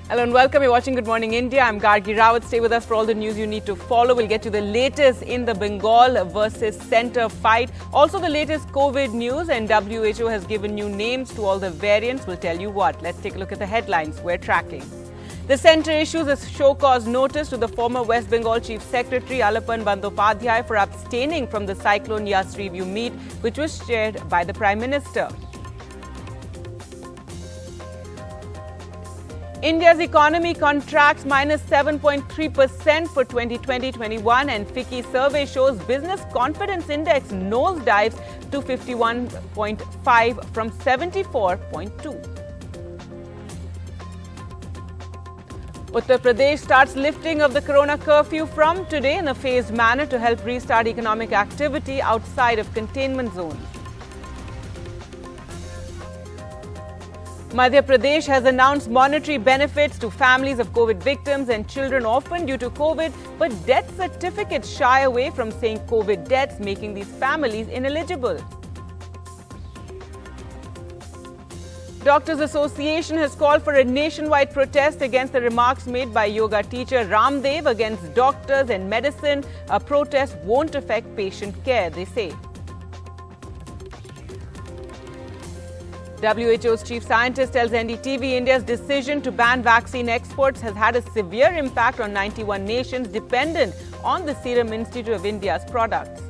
Hello and welcome. You're watching Good Morning India. I'm Gargi Rawat. Stay with us for all the news you need to follow. We'll get to the latest in the Bengal versus centre fight. Also the latest COVID news, and WHO has given new names to all the variants. We'll tell you what. Let's take a look at the headlines we're tracking. The centre issues a show-cause notice to the former West Bengal Chief Secretary Alapan Bandyopadhyay for abstaining from the Cyclone Yas review meet, which was chaired by the Prime Minister. India's economy contracts minus 7.3% for 2020-21, and FICCI survey shows business confidence index nosedives to 51.5 from 74.2. Uttar Pradesh starts lifting of the corona curfew from today in a phased manner to help restart economic activity outside of containment zones. Madhya Pradesh has announced monetary benefits to families of COVID victims and children orphaned due to COVID, but death certificates shy away from saying COVID deaths, making these families ineligible. Doctors Association has called for a nationwide protest against the remarks made by yoga teacher Ramdev against doctors and medicine. A protest won't affect patient care, they say. WHO's chief scientist tells NDTV India's decision to ban vaccine exports has had a severe impact on 91 nations dependent on the Serum Institute of India's products.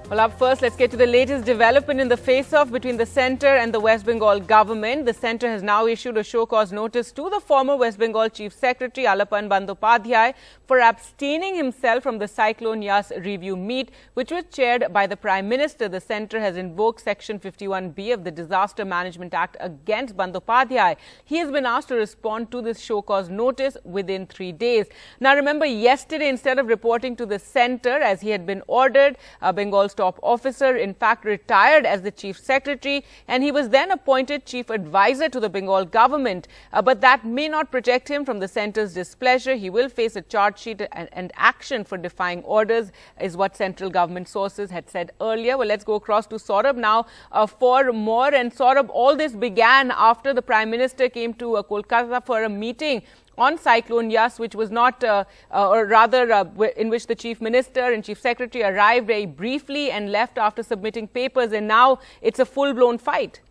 Well, up first, let's get to the latest development in the face-off between the centre and the West Bengal government. The centre has now issued a show-cause notice to the former West Bengal Chief Secretary Alapan Bandyopadhyay for abstaining himself from the Cyclone Yas review meet, which was chaired by the Prime Minister. The centre has invoked Section 51B of the Disaster Management Act against Bandyopadhyay. He has been asked to respond to this show-cause notice within 3 days. Now, remember, yesterday, instead of reporting to the centre as he had been ordered, Bengal's top officer, in fact, retired as the Chief Secretary, and he was then appointed Chief Advisor to the Bengal government. But that may not protect him from the centre's displeasure. He will face a charge sheet and action for defying orders, is what central government sources had said earlier. Well, let's go across to Saurabh now for more. And Saurabh, all this began after the Prime Minister came to Kolkata for a meeting on Cyclone Yas, which was not, in which the Chief Minister and Chief Secretary arrived very briefly and left after submitting papers, and now it's a full-blown fight.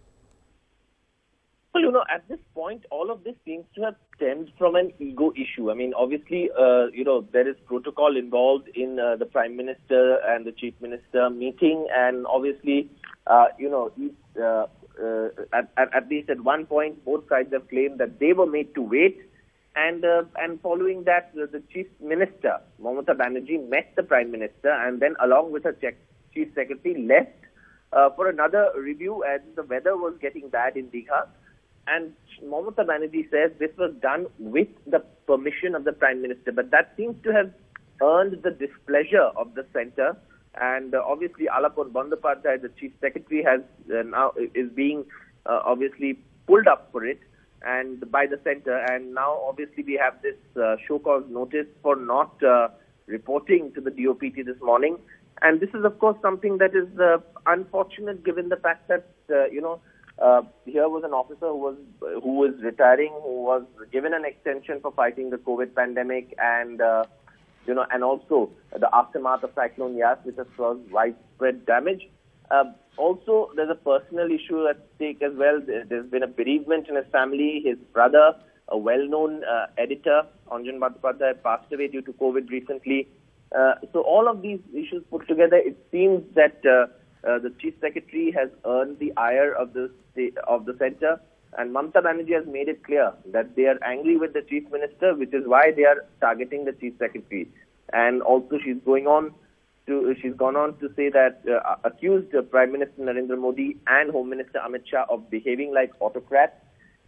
Well, at this point, all of this seems to have stemmed from an ego issue. I mean, obviously, there is protocol involved in the Prime Minister and the Chief Minister meeting, and obviously, at least at one point, both sides have claimed that they were made to wait. And following that, the Chief Minister, Mamata Banerjee, met the Prime Minister and then, along with her Chief Secretary, left for another review as the weather was getting bad in Bihar. And Mamata Banerjee says this was done with the permission of the Prime Minister. But that seems to have earned the displeasure of the centre. And obviously, Alapan Bandyopadhyay, the Chief Secretary, is being obviously pulled up for it and by the centre, and now obviously we have this show-cause notice for not reporting to the DOPT this morning. And this is, of course, something that is unfortunate, given the fact that here was an officer who was retiring, who was given an extension for fighting the COVID pandemic, and and also the aftermath of Cyclone Yas, which has caused widespread damage. Also, there's a personal issue at stake as well. There's been a bereavement in his family. His brother, a well-known editor, Anjan Bandyopadhyay, passed away due to COVID recently. So all of these issues put together, it seems that the Chief Secretary has earned the ire of the centre, and Mamata Banerjee has made it clear that they are angry with the Chief Minister, which is why they are targeting the Chief Secretary. And also, she's gone on to say that accused Prime Minister Narendra Modi and Home Minister Amit Shah of behaving like autocrats.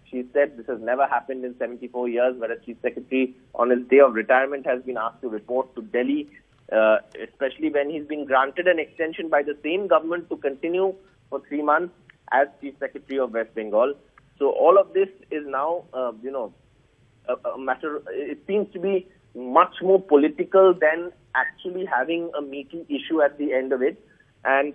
She said this has never happened in 74 years, where a Chief Secretary on his day of retirement has been asked to report to Delhi, especially when he's been granted an extension by the same government to continue for 3 months as Chief Secretary of West Bengal. So all of this is now, a matter, it seems to be much more political than actually having a meaty issue at the end of it. And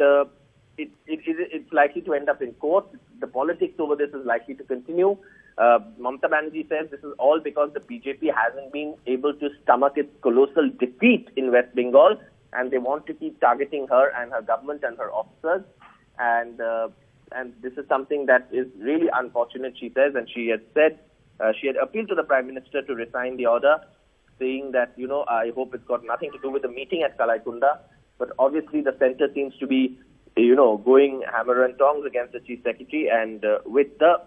it it's likely to end up in court. The politics over this is likely to continue. Mamata Banerjee says this is all because the BJP hasn't been able to stomach its colossal defeat in West Bengal, and they want to keep targeting her and her government and her officers. And this is something that is really unfortunate, she says. And she had said, she had appealed to the Prime Minister to resign the order, saying that, I hope it's got nothing to do with the meeting at Kalaikunda. But obviously the centre seems to be, going hammer and tongs against the Chief Secretary. And with the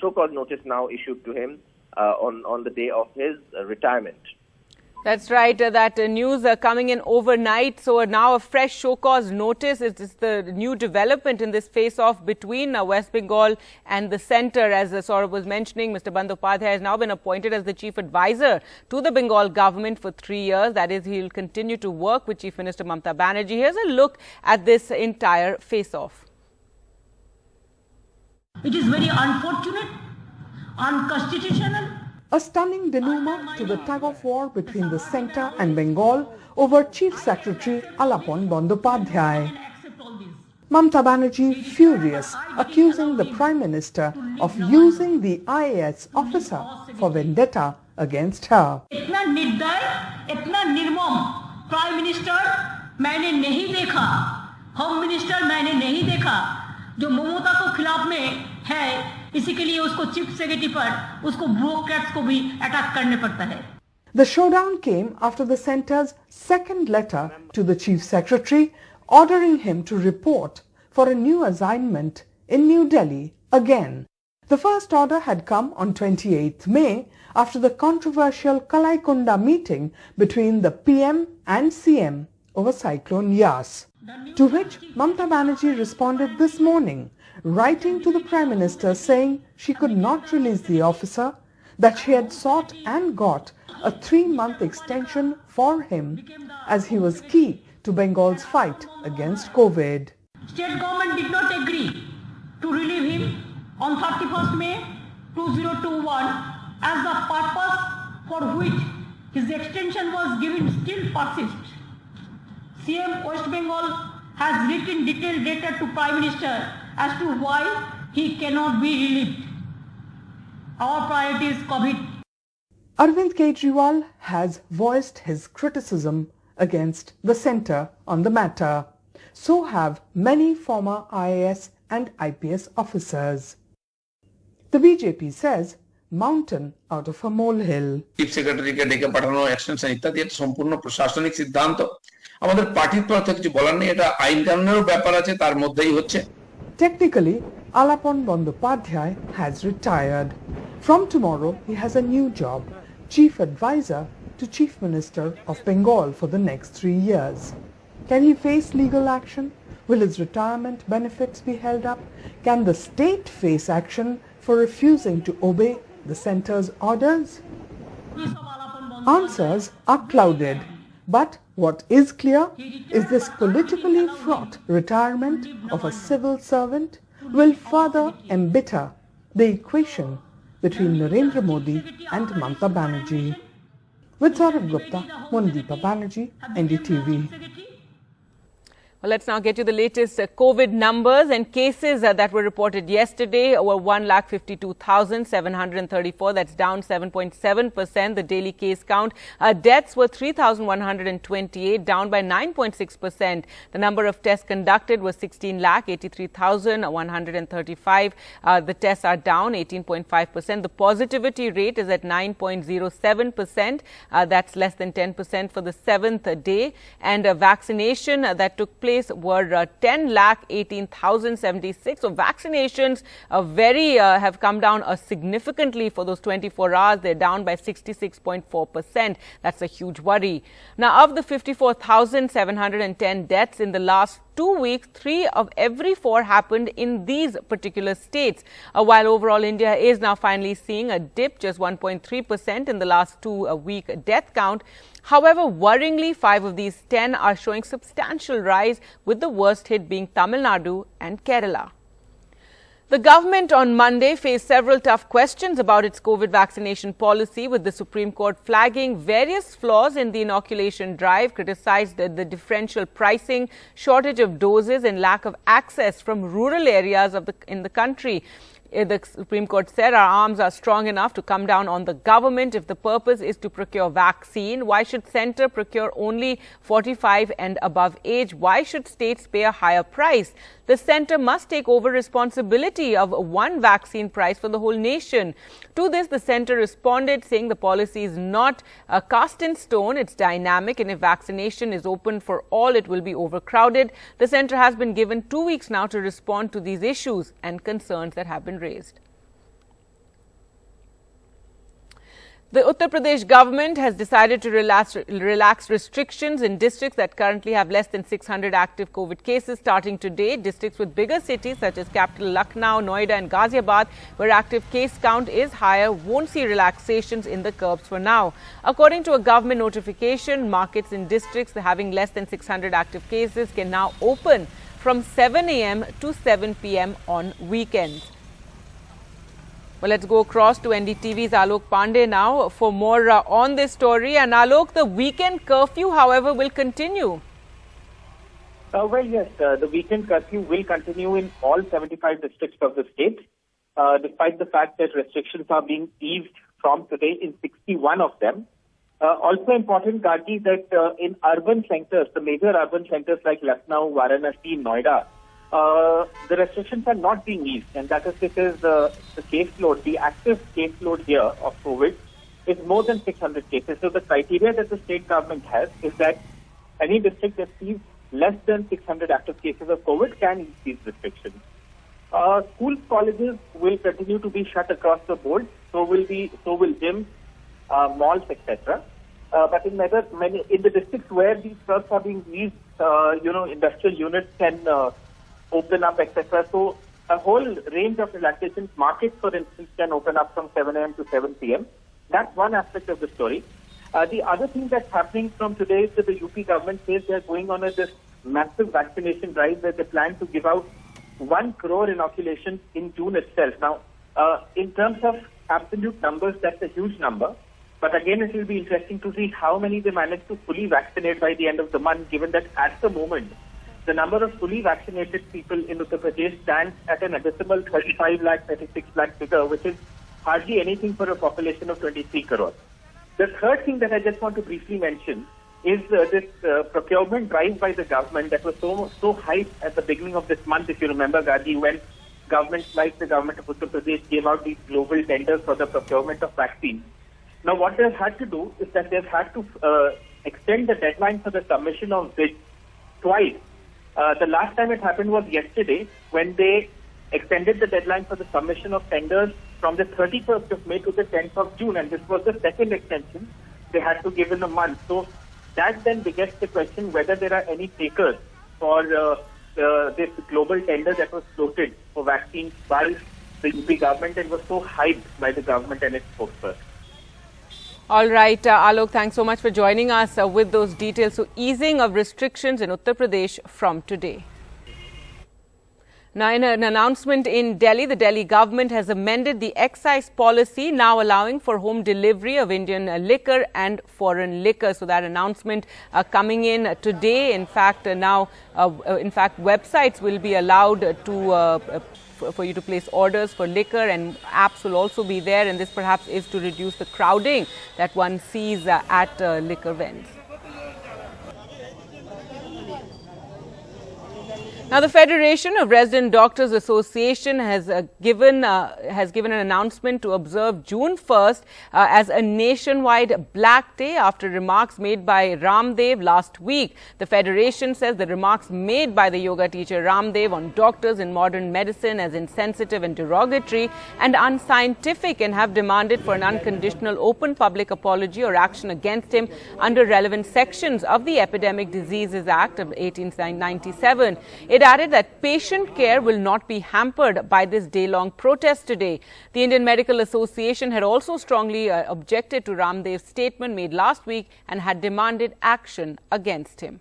so-called notice now issued to him on the day of his retirement. That's right. That news coming in overnight. So now a fresh show cause notice. It's the new development in this face-off between West Bengal and the centre. As Saurabh was mentioning, Mr. Bandyopadhyay has now been appointed as the chief advisor to the Bengal government for 3 years. That is, he'll continue to work with Chief Minister Mamata Banerjee. Here's a look at this entire face-off. It is very unfortunate, unconstitutional. A stunning denouement to the tug-of-war between the centre and Bengal over Chief Secretary Alapon Bandyopadhyay. Mamata Banerjee furious, accusing the Prime Minister of using the IAS officer for vendetta against her. इतना निर्दय, इतना निर्मम, Prime Minister मैंने नहीं देखा, Home Minister मैंने नहीं देखा, जो ममता को खिलाफ में है. इसी के लिए उसको चीफ सेक्रेटरी पर उसको ब्यूरोक्रेट्स को भी अटैक करने पड़ता है. The showdown came after the centre's second letter to the Chief Secretary ordering him to report for a new assignment in New Delhi again. The first order had come on 28th May after the controversial Kalaikunda meeting between the PM and CM over Cyclone Yas, to which Mamata Banerjee responded this morning, writing to the Prime Minister saying she could not release the officer, that she had sought and got a 3-month extension for him as he was key to Bengal's fight against COVID. State government did not agree to relieve him on 31st May 2021 as the purpose for which his extension was given still persists. CM West Bengal has written detailed letter to Prime Minister as to why he cannot be relieved. Our priority is COVID. Arvind Kejriwal has voiced his criticism against the centre on the matter. So have many former IAS and IPS officers. The BJP says mountain out of a molehill. Chief Secretary ke deke pathano extension ityadi eta সম্পূর্ণ প্রশাসনিক সিদ্ধান্ত আমাদের পার্টির তরফ থেকে কিছু বলার নেই এটা আইন কানুনেরও ব্যাপার আছে তার মধ্যেই হচ্ছে Technically, Alapon Bandyopadhyay has retired. From tomorrow, he has a new job, Chief Advisor to Chief Minister of Bengal for the next 3 years. Can he face legal action? Will his retirement benefits be held up? Can the state face action for refusing to obey the centre's orders? Answers are clouded. But what is clear is this politically fraught retirement of a civil servant will further embitter the equation between Narendra Modi and Mamata Banerjee. With Saurabh Gupta, Mondeepa Banerjee, NDTV. Well, let's now get you the latest COVID numbers and cases that were reported yesterday were 1,52,734. That's down 7.7%. The daily case count. Deaths were 3,128, down by 9.6%. The number of tests conducted was 16,83,135. The tests are down 18.5%. The positivity rate is at 9.07%. That's less than 10% for the 7th day. And vaccination that took place were 10,18,076. So vaccinations have come down significantly for those 24 hours. They're down by 66.4%. That's a huge worry. Now, of the 54,710 deaths in the last 2 weeks, 3 of every 4 happened in these particular states. While overall India is now finally seeing a dip, just 1.3% in the last 2-week death count. However, worryingly, 5 of these 10 are showing substantial rise, with the worst hit being Tamil Nadu and Kerala. The government on Monday faced several tough questions about its COVID vaccination policy, with the Supreme Court flagging various flaws in the inoculation drive, criticized the differential pricing, shortage of doses and lack of access from rural areas in the country. The Supreme Court said our arms are strong enough to come down on the government if the purpose is to procure vaccine. Why should centre procure only 45 and above age? Why should states pay a higher price? The centre must take over responsibility of one vaccine price for the whole nation. To this, the centre responded, saying the policy is not cast in stone, it's dynamic, and if vaccination is open for all, it will be overcrowded. The centre has been given 2 weeks now to respond to these issues and concerns that have been raised. The Uttar Pradesh government has decided to relax restrictions in districts that currently have less than 600 active COVID cases starting today. Districts with bigger cities such as capital Lucknow, Noida and Ghaziabad, where active case count is higher, won't see relaxations in the curbs for now. According to a government notification, markets in districts having less than 600 active cases can now open from 7 a.m. to 7 p.m. on weekends. Well, let's go across to NDTV's Alok Pandey now for more on this story. And Alok, the weekend curfew, however, will continue. Well, yes, the weekend curfew will continue in all 75 districts of the state, despite the fact that restrictions are being eased from today in 61 of them. Also important, Gargi, that in urban centers, the major urban centers like Lucknow, Varanasi, Noida, the restrictions are not being eased, and that is because the caseload, the active caseload here of COVID is more than 600 cases. So the criteria that the state government has is that any district that sees less than 600 active cases of COVID can ease these restrictions. Schools, colleges will continue to be shut across the board. So will gyms, malls, etc. But in the districts where these curbs are being eased, industrial units can open up, etc. So a whole range of relaxations. Markets, for instance, can open up from 7 a.m. to 7 p.m. That's one aspect of the story. The other thing that's happening from today is that the UP government says they're going on this massive vaccination drive where they plan to give out 1 crore inoculations in June itself. Now, in terms of absolute numbers, that's a huge number. But again, it will be interesting to see how many they manage to fully vaccinate by the end of the month, given that at the moment, the number of fully vaccinated people in Uttar Pradesh stands at an abysmal 35 lakh, 36 lakh figure, which is hardly anything for a population of 23 crores. The third thing that I just want to briefly mention is this procurement drive by the government that was so hyped at the beginning of this month, if you remember, Gaji, when governments like the government of Uttar Pradesh gave out these global tenders for the procurement of vaccines. Now, what they've had to do is that they've had to extend the deadline for the submission of bids twice. The last time it happened was yesterday, when they extended the deadline for the submission of tenders from the 31st of May to the 10th of June, and this was the second extension they had to give in a month. So that then begets the question whether there are any takers for this global tender that was floated for vaccines by the UP government and was so hyped by the government and its spokesperson. All right, Alok, thanks so much for joining us with those details. So, easing of restrictions in Uttar Pradesh from today. Now, in an announcement in Delhi, the Delhi government has amended the excise policy, now allowing for home delivery of Indian liquor and foreign liquor. So, that announcement coming in today. In fact, websites will be allowed to for you to place orders for liquor, and apps will also be there, and this perhaps is to reduce the crowding that one sees at liquor vends. Now, the Federation of Resident Doctors Association has given an announcement to observe June 1st as a nationwide Black Day after remarks made by Ramdev last week. The Federation says the remarks made by the yoga teacher Ramdev on doctors in modern medicine as insensitive and derogatory and unscientific, and have demanded for an unconditional open public apology or action against him under relevant sections of the Epidemic Diseases Act of 1897. It added that patient care will not be hampered by this day-long protest today. The Indian Medical Association had also strongly objected to Ramdev's statement made last week and had demanded action against him.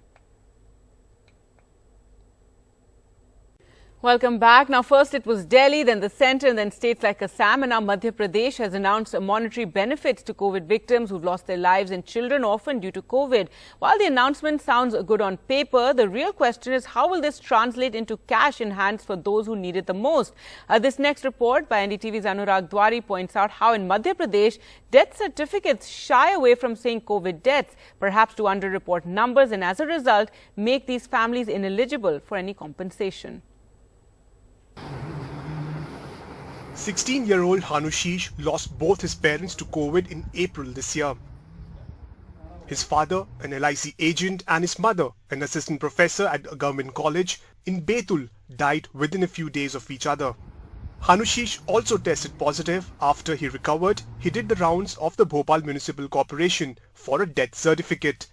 Welcome back. Now, first it was Delhi, then the centre, and then states like Assam, and now Madhya Pradesh has announced monetary benefits to COVID victims who've lost their lives and children orphaned due to COVID. While the announcement sounds good on paper, the real question is how will this translate into cash in hands for those who need it the most? This next report by NDTV's Anurag Dwari points out how in Madhya Pradesh, death certificates shy away from saying COVID deaths, perhaps to underreport numbers, and as a result, make these families ineligible for any compensation. 16-year-old Hanushish lost both his parents to COVID in April this year. His father, an LIC agent, and his mother, an assistant professor at a government college in Betul, died within a few days of each other. Hanushish also tested positive after he recovered. He did the rounds of the Bhopal Municipal Corporation for a death certificate.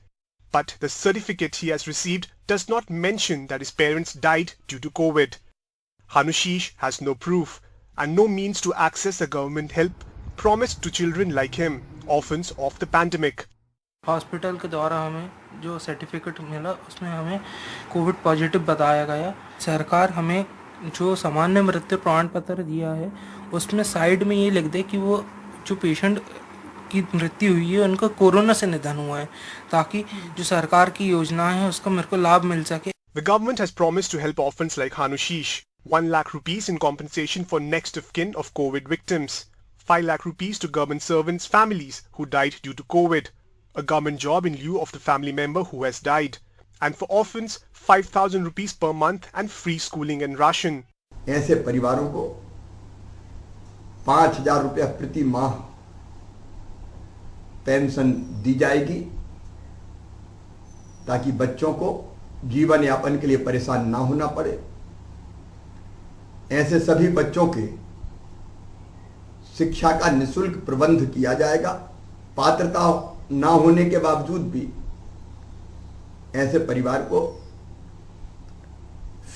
But the certificate he has received does not mention that his parents died due to COVID. Hanushish has no proof and no means to access the government help promised to children like him, orphans of the pandemic. Hospital के द्वारा हमें जो certificate मिला उसमें हमें Covid positive बताया गया। सरकार हमें जो सामान्य मृत्यु प्रमाण पत्र दिया है उसमें साइड में ये लिख दे कि वो जो पेशेंट की मृत्यु हुई है उनका कोरोना से निधन हुआ है, ताकि जो सरकार की योजना है उसका मेरे को लाभ मिल सके। The government has promised to help orphans like Hanushish. 1 lakh rupees in compensation for next of kin of COVID victims. 5 lakh rupees to government servants' families who died due to COVID. A government job in lieu of the family member who has died. And for orphans, 5,000 rupees per month and free schooling and ration. ऐसे परिवारों को 5,000 रुपया प्रति माह pension दी जाएगी ताकि बच्चों को जीवन यापन के लिए परेशान ना होना पड़े। ऐसे सभी बच्चों के शिक्षा का निःशुल्क प्रबंध किया जाएगा। पात्रता ना होने के बावजूद भी ऐसे परिवार को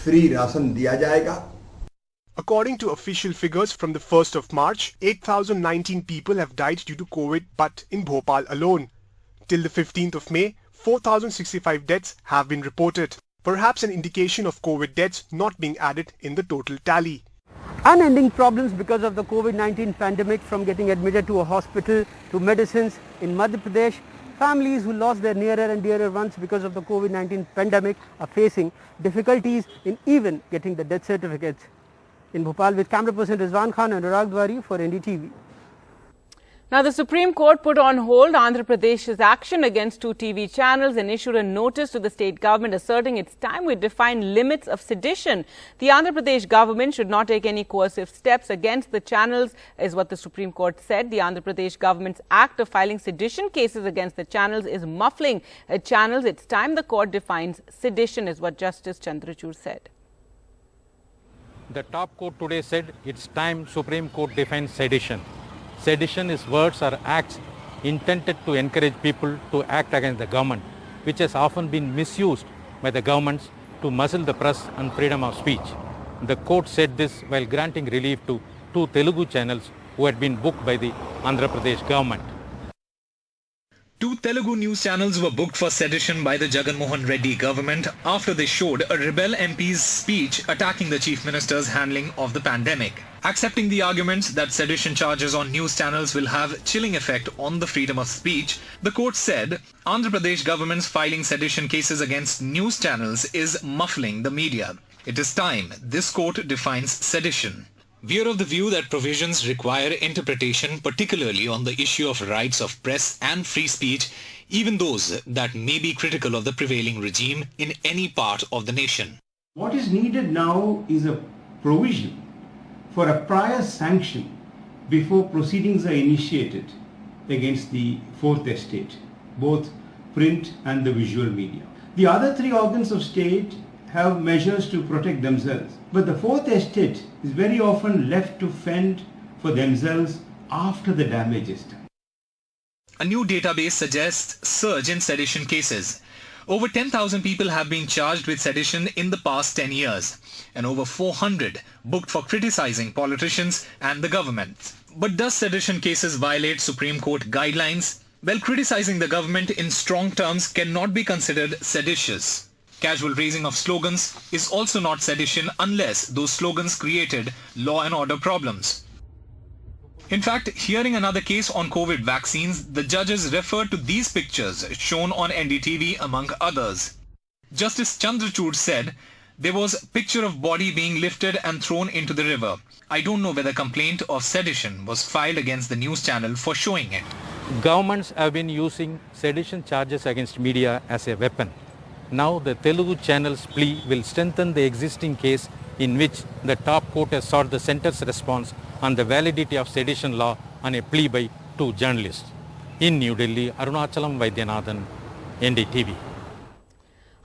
फ्री राशन दिया जाएगा। According to official figures from the 1st of March, 8,019 people have died due to COVID, but in Bhopal alone. Till the 15th of May, 4,065 deaths have been reported. Perhaps an indication of COVID deaths not being added in the total tally. Unending problems because of the COVID-19 pandemic, from getting admitted to a hospital to medicines. In Madhya Pradesh, families who lost their nearer and dearer ones because of the COVID-19 pandemic are facing difficulties in even getting the death certificates. In Bhopal, with camera person Rizwan Khan and Anurag Dwari for NDTV. Now, the Supreme Court put on hold Andhra Pradesh's action against 2 TV channels and issued a notice to the state government asserting it's time we define limits of sedition. The Andhra Pradesh government should not take any coercive steps against the channels, is what the Supreme Court said. The Andhra Pradesh government's act of filing sedition cases against the channels is muffling channels. It's time the court defines sedition, is what Justice Chandrachud said. The top court today said it's time Supreme Court defines sedition. Sedition is words or acts intended to encourage people to act against the government, which has often been misused by the governments to muzzle the press and freedom of speech. The court said this while granting relief to 2 Telugu channels who had been booked by the Andhra Pradesh government. 2 Telugu news channels were booked for sedition by the Jagan Mohan Reddy government after they showed a rebel MP's speech attacking the Chief Minister's handling of the pandemic. Accepting the arguments that sedition charges on news channels will have chilling effect on the freedom of speech, the court said Andhra Pradesh government's filing sedition cases against news channels is muffling the media. It is time this court defines sedition. We are of the view that provisions require interpretation, particularly on the issue of rights of press and free speech, even those that may be critical of the prevailing regime in any part of the nation. What is needed now is a provision for a prior sanction before proceedings are initiated against the fourth estate, both print and the visual media. The other 3 organs of state have measures to protect themselves, but the fourth estate is very often left to fend for themselves after the damage is done. A new database suggests surge in sedition cases. Over 10,000 people have been charged with sedition in the past 10 years, and over 400 booked for criticizing politicians and the government. But does sedition cases violate Supreme Court guidelines? Well, criticizing the government in strong terms cannot be considered seditious. Casual raising of slogans is also not sedition unless those slogans created law and order problems. In fact, hearing another case on COVID vaccines, the judges referred to these pictures shown on NDTV among others. Justice Chandrachud said, there was a picture of body being lifted and thrown into the river. I don't know whether complaint of sedition was filed against the news channel for showing it. Governments have been using sedition charges against media as a weapon. Now the Telugu channel's plea will strengthen the existing case in which the top court has sought the centre's response on the validity of sedition law on a plea by 2 journalists. In New Delhi, Arunachalam Vaidyanathan, NDTV.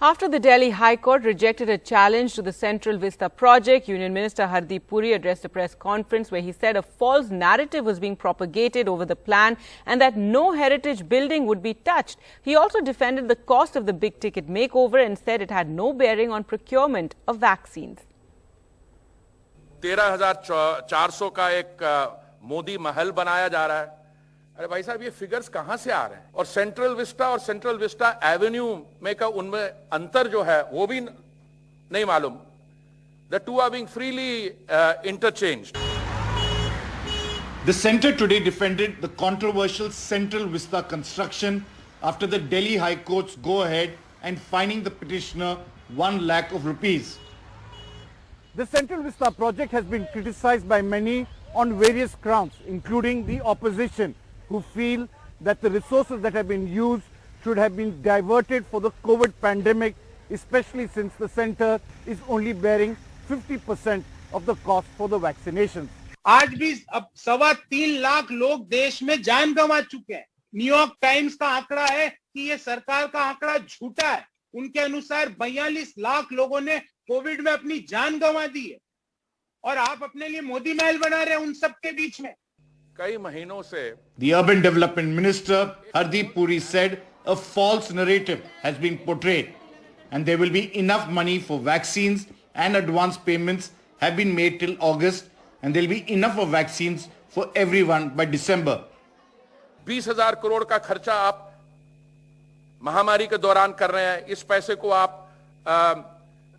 After the Delhi High Court rejected a challenge to the Central Vista project, Union Minister Hardeep Puri addressed a press conference where he said a false narrative was being propagated over the plan and that no heritage building would be touched. He also defended the cost of the big-ticket makeover and said it had no bearing on procurement of vaccines. 13,400 का एक मोदी महल बनाया जा रहा है. अरे भाई साहब, ये फिगर्स कहां से आ रहे हैं? और सेंट्रल विस्टा एवेन्यू में का उनमें अंतर जो है वो भी नहीं मालूम. The two are being freely interchanged. The centre today defended the controversial Central Vista construction after the Delhi High Court's go-ahead and fining the petitioner 1 lakh of rupees. The Central Vista project has been criticized by many on various grounds, including the opposition, who feel that the resources that have been used should have been diverted for the COVID pandemic, especially since the centre is only bearing 50% of the cost for the vaccinations. आज भी अब 3.25 लाख लोग देश में जान गंवा चुके हैं. न्यूयॉर्क टाइम्स का आंकड़ा है कि ये सरकार का आंकड़ा झूठा है. उनके अनुसार 42 लाख लोगों ने कोविड में अपनी जान गंवा दी है और आप अपने लिए मोदी महल बना रहे हैं उन सब के बीच में. कई महीनों से The Urban Development Minister Hardeep Puri said a false narrative has been portrayed and there will be enough money for vaccines and advance payments have been made till August and there will be enough of vaccines for everyone by December. 20,000 crore का खर्चा आप महामारी के दौरान कर रहे हैं. इस पैसे को आप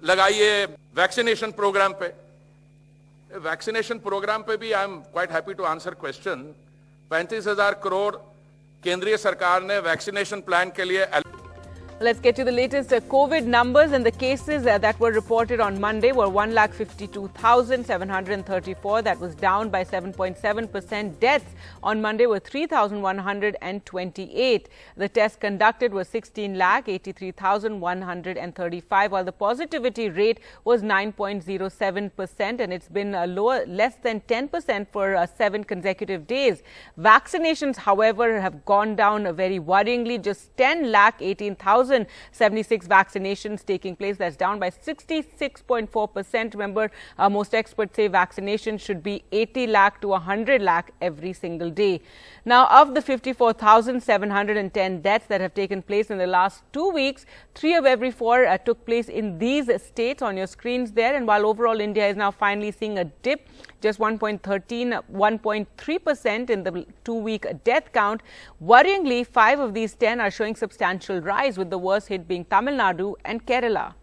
लगाइए वैक्सीनेशन प्रोग्राम पे. वैक्सीनेशन प्रोग्राम पे भी I am quite happy to answer question. 35,000 crore केंद्रीय सरकार ने वैक्सीनेशन प्लान के लिए. Let's get to the latest COVID numbers, and the cases that were reported on Monday were 1,52,734. That was down by 7.7%. Deaths on Monday were 3,128. The tests conducted were 16,83,135, while the positivity rate was 9.07%, and it's been less than 10% for 7 consecutive days. Vaccinations, however, have gone down very worryingly. Just 10,18,076 vaccinations taking place. That's down by 66.4%. Remember, most experts say vaccinations should be 80 lakh to 100 lakh every single day. Now, of the 54,710 deaths that have taken place in the last 2 weeks, 3 of every 4 took place in these states on your screens there. And while overall India is now finally seeing a dip, just 1.3% in the 2-week death count. Worryingly, 5 of these 10 are showing substantial rise, with the worst hit being Tamil Nadu and Kerala.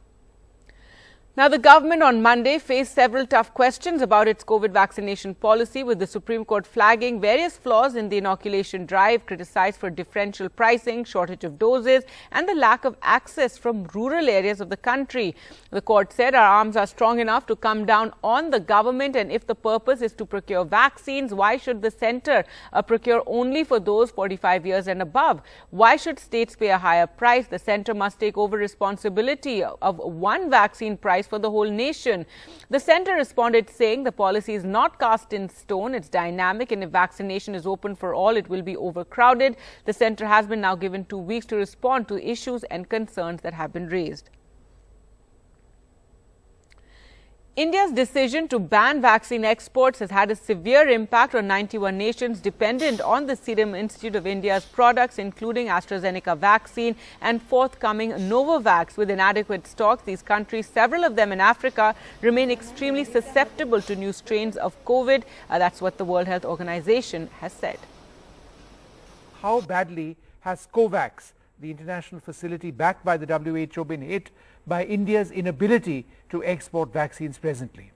Now, the government on Monday faced several tough questions about its COVID vaccination policy, with the Supreme Court flagging various flaws in the inoculation drive, criticized for differential pricing, shortage of doses, and the lack of access from rural areas of the country. The court said our arms are strong enough to come down on the government, and if the purpose is to procure vaccines, why should the centre procure only for those 45 years and above? Why should states pay a higher price? The centre must take over responsibility of one vaccine price for the whole nation. The centre responded saying the policy is not cast in stone, it's dynamic, and if vaccination is open for all, it will be overcrowded. The centre has been now given 2 weeks to respond to issues and concerns that have been raised. India's decision to ban vaccine exports has had a severe impact on 91 nations dependent on the Serum Institute of India's products, including AstraZeneca vaccine and forthcoming Novavax. With inadequate stocks, these countries, several of them in Africa, remain extremely susceptible to new strains of COVID. That's what the World Health Organization has said. How badly has COVAX, the international facility backed by the WHO, been hit by India's inability to export vaccines presently?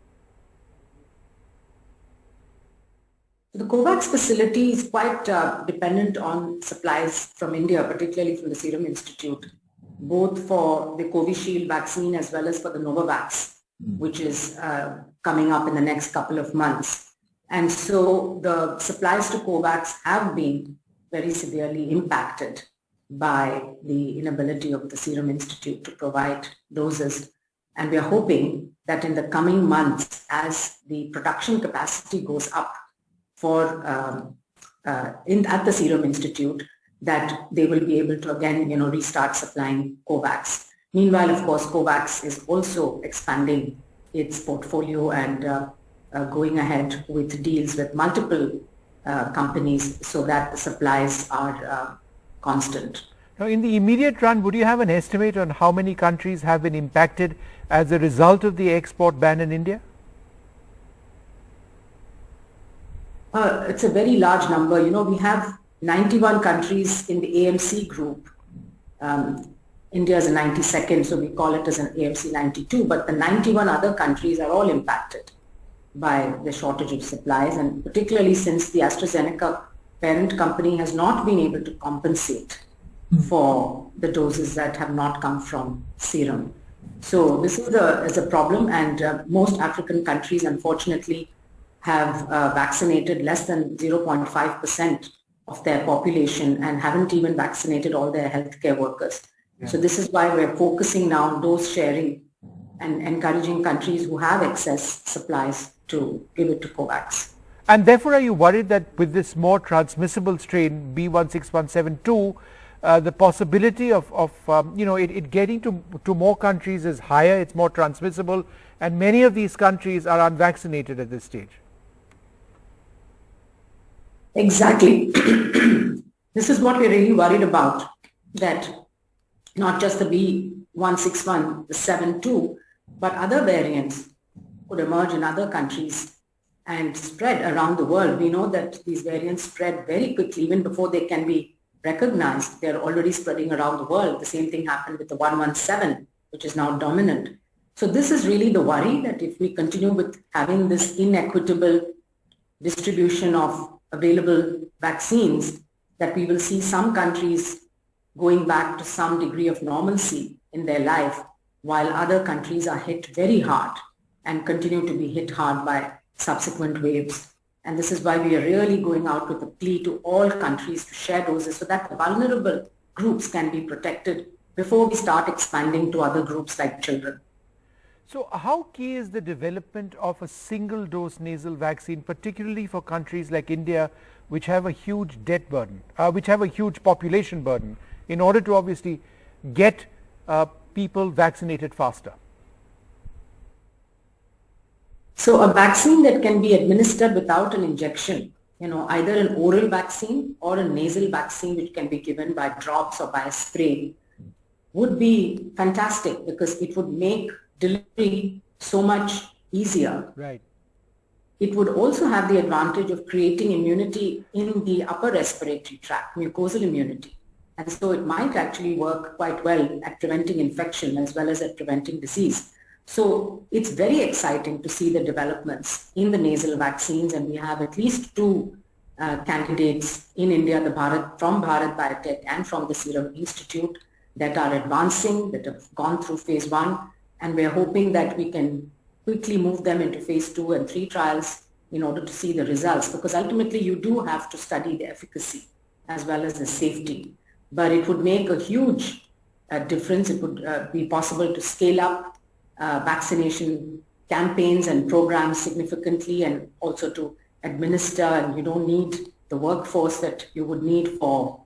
The COVAX facility is quite dependent on supplies from India, particularly from the Serum Institute, both for the Covishield vaccine as well as for the Novavax, which is coming up in the next couple of months. And so the supplies to COVAX have been very severely impacted by the inability of the Serum Institute to provide doses. And we are hoping that in the coming months, as the production capacity goes up for at the Serum Institute, that they will be able to again, restart supplying COVAX. Meanwhile, of course, COVAX is also expanding its portfolio and going ahead with deals with multiple companies so that the supplies are constant. Now, in the immediate run, would you have an estimate on how many countries have been impacted as a result of the export ban in India? It's a very large number. We have 91 countries in the AMC group. India is a 92nd, so we call it as an AMC 92, but the 91 other countries are all impacted by the shortage of supplies, and particularly since the AstraZeneca parent company has not been able to compensate for the doses that have not come from Serum. So this is a problem, and most African countries, unfortunately, have vaccinated less than 0.5% of their population and haven't even vaccinated all their healthcare workers. Yeah. So this is why we're focusing now on dose sharing and encouraging countries who have excess supplies to give it to COVAX. And therefore, are you worried that with this more transmissible strain B16172, the possibility of it getting to more countries is higher, it's more transmissible, and many of these countries are unvaccinated at this stage? Exactly. This is what we're really worried about, that not just the B161, the 72, but other variants could emerge in other countries and spread around the world. We know that these variants spread very quickly, even before they can be recognized. They're already spreading around the world. The same thing happened with the 117, which is now dominant. So this is really the worry, that if we continue with having this inequitable distribution of available vaccines, that we will see some countries going back to some degree of normalcy in their life, while other countries are hit very hard and continue to be hit hard by subsequent waves. And this is why we are really going out with a plea to all countries to share doses so that the vulnerable groups can be protected before we start expanding to other groups like children. So how key is the development of a single dose nasal vaccine, particularly for countries like India, which have a huge debt burden, which have a huge population burden, in order to obviously get people vaccinated faster? So a vaccine that can be administered without an injection, either an oral vaccine or a nasal vaccine which can be given by drops or by a spray, would be fantastic, because it would make delivery so much easier. Right. It would also have the advantage of creating immunity in the upper respiratory tract, mucosal immunity. And so it might actually work quite well at preventing infection as well as at preventing disease. So it's very exciting to see the developments in the nasal vaccines, and we have at least two candidates in India, from Bharat Biotech and from the Serum Institute, that are advancing, that have gone through phase 1. And we're hoping that we can quickly move them into phase 2 and 3 trials in order to see the results, because ultimately you do have to study the efficacy as well as the safety. But it would make a huge difference. It would be possible to scale up vaccination campaigns and programs significantly, and also to administer, and you don't need the workforce that you would need for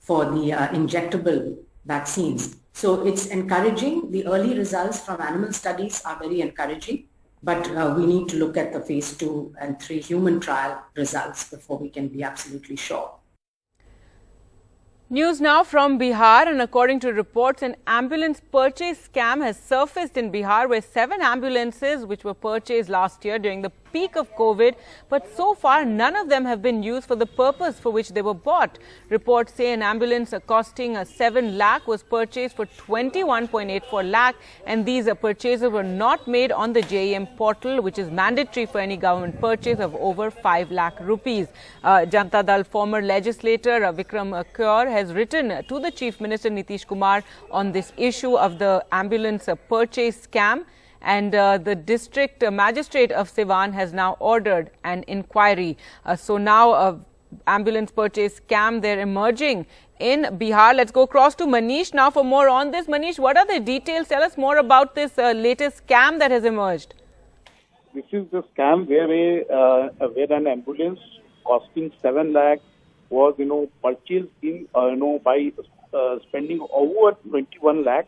the injectable vaccines. So it's encouraging. The early results from animal studies are very encouraging, but we need to look at the phase 2 and 3 human trial results before we can be absolutely sure. News now from Bihar, and according to reports, an ambulance purchase scam has surfaced in Bihar, where 7 ambulances which were purchased last year during the peak of COVID, but so far none of them have been used for the purpose for which they were bought. Reports say an ambulance costing 7 lakh was purchased for 21.84 lakh, and these purchases were not made on the JEM portal, which is mandatory for any government purchase of over 5 lakh rupees. Janata Dal former legislator Vikram Kaur has written to the Chief Minister Nitish Kumar on this issue of the ambulance purchase scam, and the district magistrate of Siwan has now ordered an inquiry. So now ambulance purchase scam, they're emerging in Bihar. Let's go across to Manish now for more on this. Manish, what are the details? Tell us more about this latest scam that has emerged. This is the scam where an ambulance costing 7 lakh was, purchased in, by spending over 21 lakh.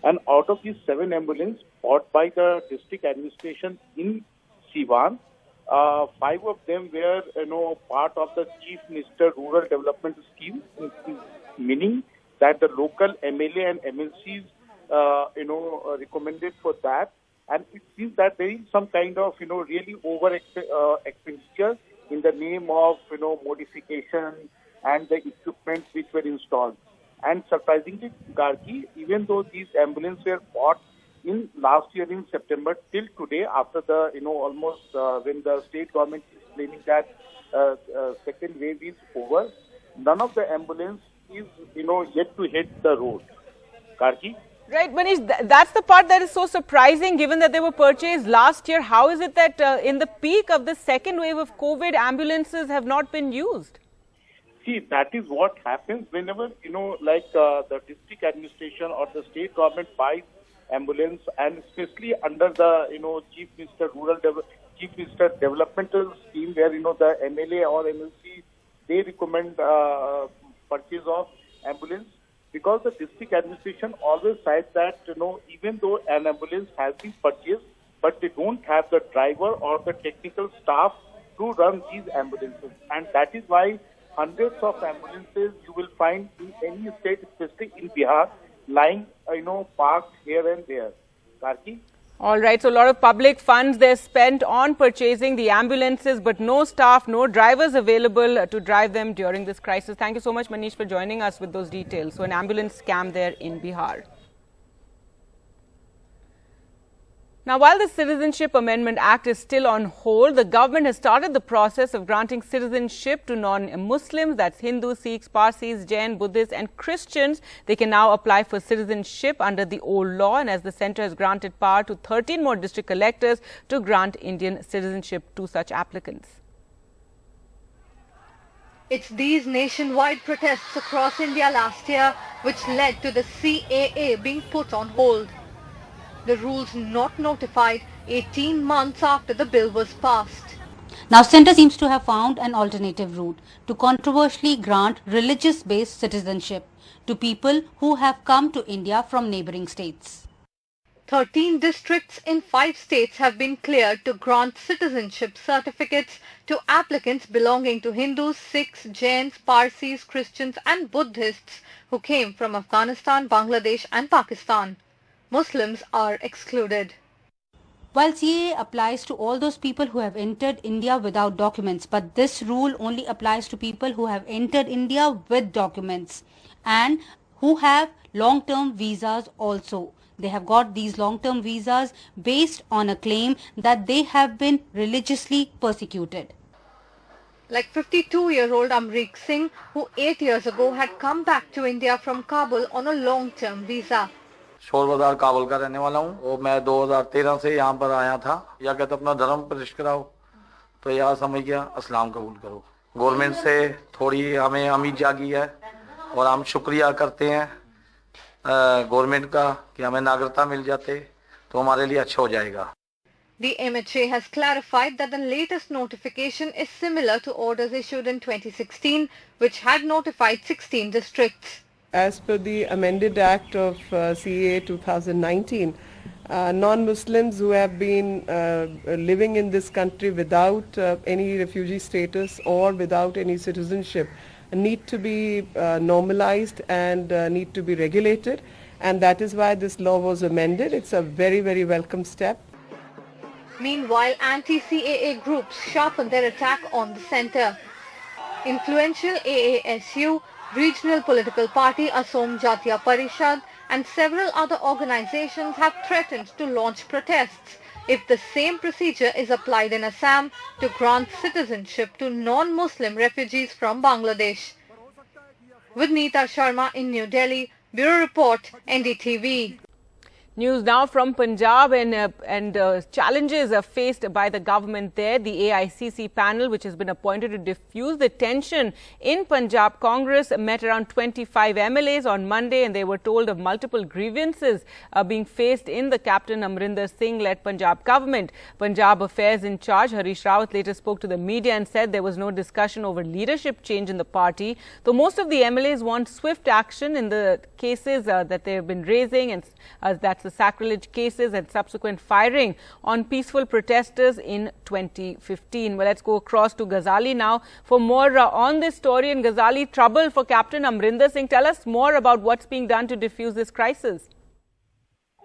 And out of these 7 ambulance bought by the district administration in Siwan, 5 of them were, part of the Chief Minister Rural Development Scheme, meaning that the local MLA and MLCs, recommended for that. And it seems that there is some kind of, really over expenditure in the name of, modification and the equipment which were installed. And surprisingly, Gargi, even though these ambulances were bought in last year in September till today, after the, almost when the state government is claiming that second wave is over, none of the ambulance is, yet to hit the road. Gargi? Right, Manish, that's the part that is so surprising given that they were purchased last year. How is it that in the peak of the second wave of COVID, ambulances have not been used? See, that is what happens whenever, the district administration or the state government buys ambulance, and especially under the, Chief Minister Developmental Scheme, where, the MLA or MLC, they recommend purchase of ambulance, because the district administration always says that, even though an ambulance has been purchased, but they don't have the driver or the technical staff to run these ambulances. And that is why hundreds of ambulances you will find in any state, especially in Bihar, lying, parked here and there. Karki? All right, so a lot of public funds they're spent on purchasing the ambulances, but no staff, no drivers available to drive them during this crisis. Thank you so much, Manish, for joining us with those details. So an ambulance scam there in Bihar. Now, while the Citizenship Amendment Act is still on hold, the government has started the process of granting citizenship to non-Muslims, that's Hindus, Sikhs, Parsis, Jain, Buddhists and Christians. They can now apply for citizenship under the old law, and as the centre has granted power to 13 more district collectors to grant Indian citizenship to such applicants. It's these nationwide protests across India last year which led to the CAA being put on hold. The rules not notified 18 months after the bill was passed. Now, Centre seems to have found an alternative route to controversially grant religious-based citizenship to people who have come to India from neighbouring states. 13 districts in 5 states have been cleared to grant citizenship certificates to applicants belonging to Hindus, Sikhs, Jains, Parsis, Christians and Buddhists who came from Afghanistan, Bangladesh and Pakistan. Muslims are excluded. While CAA applies to all those people who have entered India without documents, but this rule only applies to people who have entered India with documents and who have long-term visas also. They have got these long-term visas based on a claim that they have been religiously persecuted. Like 52-year-old Amrik Singh, who 8 years ago had come back to India from Kabul on a long-term visa. शोर बाजार काबुल का रहने वाला हूँ और मैं 2013 से यहाँ पर आया था। या कहते अपना धर्म प्रतिष्ठित कराओ, तो यहाँ समझ गया इस्लाम कबूल करो। गवर्नमेंट से थोड़ी हमें उम्मीद जागी है और हम शुक्रिया करते हैं गवर्नमेंट का कि हमें नागरिकता मिल जाते तो हमारे लिए अच्छा हो जाएगा। The MHA has clarified that the latest notification is similar to orders issued in 2016, which had notified 16 districts. As per the amended act of CAA 2019, non-Muslims who have been living in this country without any refugee status or without any citizenship need to be normalized and need to be regulated, and that is why this law was amended. It's a very, very welcome step. Meanwhile, anti-CAA groups sharpened their attack on the centre. Influential AASU, regional political party Assom Jatiya Parishad and several other organizations have threatened to launch protests if the same procedure is applied in Assam to grant citizenship to non-Muslim refugees from Bangladesh. With Neeta Sharma in New Delhi, Bureau Report, NDTV. News now from Punjab and challenges are faced by the government there. The AICC panel, which has been appointed to diffuse the tension in Punjab Congress, met around 25 MLAs on Monday and they were told of multiple grievances being faced in the Captain Amrinder Singh-led Punjab government. Punjab Affairs in charge, Harish Rawat, later spoke to the media and said there was no discussion over leadership change in the party. Though most of the MLAs want swift action in the cases that they have been raising, and that's the sacrilege cases and subsequent firing on peaceful protesters in 2015. Well, let's go across to Ghazali now for more on this story. And Ghazali, trouble for Captain Amrinder Singh. Tell us more about what's being done to defuse this crisis.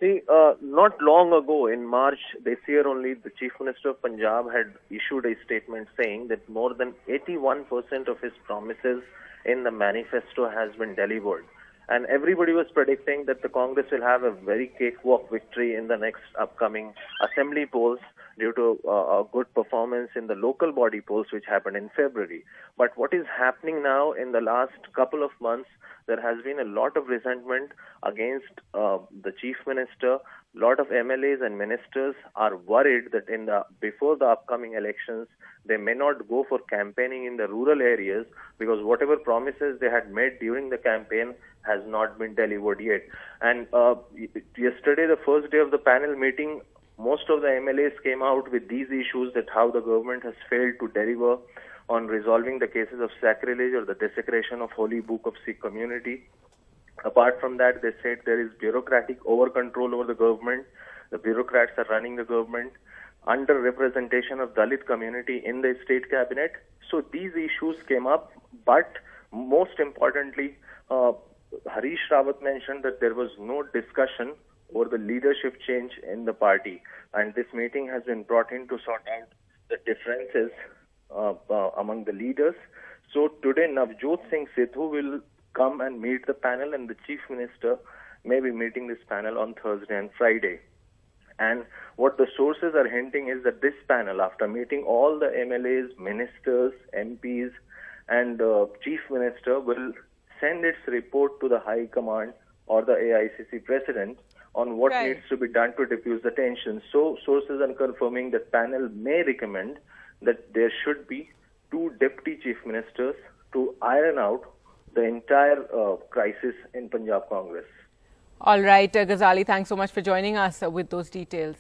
See, not long ago, in March this year only, the Chief Minister of Punjab had issued a statement saying that more than 81% of his promises in the manifesto has been delivered. And everybody was predicting that the Congress will have a very cakewalk victory in the next upcoming assembly polls due to a good performance in the local body polls which happened in February. But what is happening now in the last couple of months, there has been a lot of resentment against the Chief Minister. A lot of MLAs and ministers are worried that before the upcoming elections, they may not go for campaigning in the rural areas because whatever promises they had made during the campaign has not been delivered yet. And yesterday, the first day of the panel meeting, most of the MLAs came out with these issues, that how the government has failed to deliver on resolving the cases of sacrilege or the desecration of Holy Book of Sikh community. Apart from that, they said there is bureaucratic over-control over the government. The bureaucrats are running the government. Under-representation of Dalit community in the state cabinet. So these issues came up, but most importantly, Harish Rawat mentioned that there was no discussion over the leadership change in the party. And this meeting has been brought in to sort out the differences among the leaders. So today, Navjot Singh Sidhu will come and meet the panel, and the Chief Minister may be meeting this panel on Thursday and Friday. And what the sources are hinting is that this panel, after meeting all the MLAs, ministers, MPs, and Chief Minister, will send its report to the High Command or the AICC President on what needs to be done to diffuse the tension. So sources are confirming that panel may recommend that there should be 2 deputy chief ministers to iron out the entire crisis in Punjab Congress. All right, Ghazali, thanks so much for joining us with those details.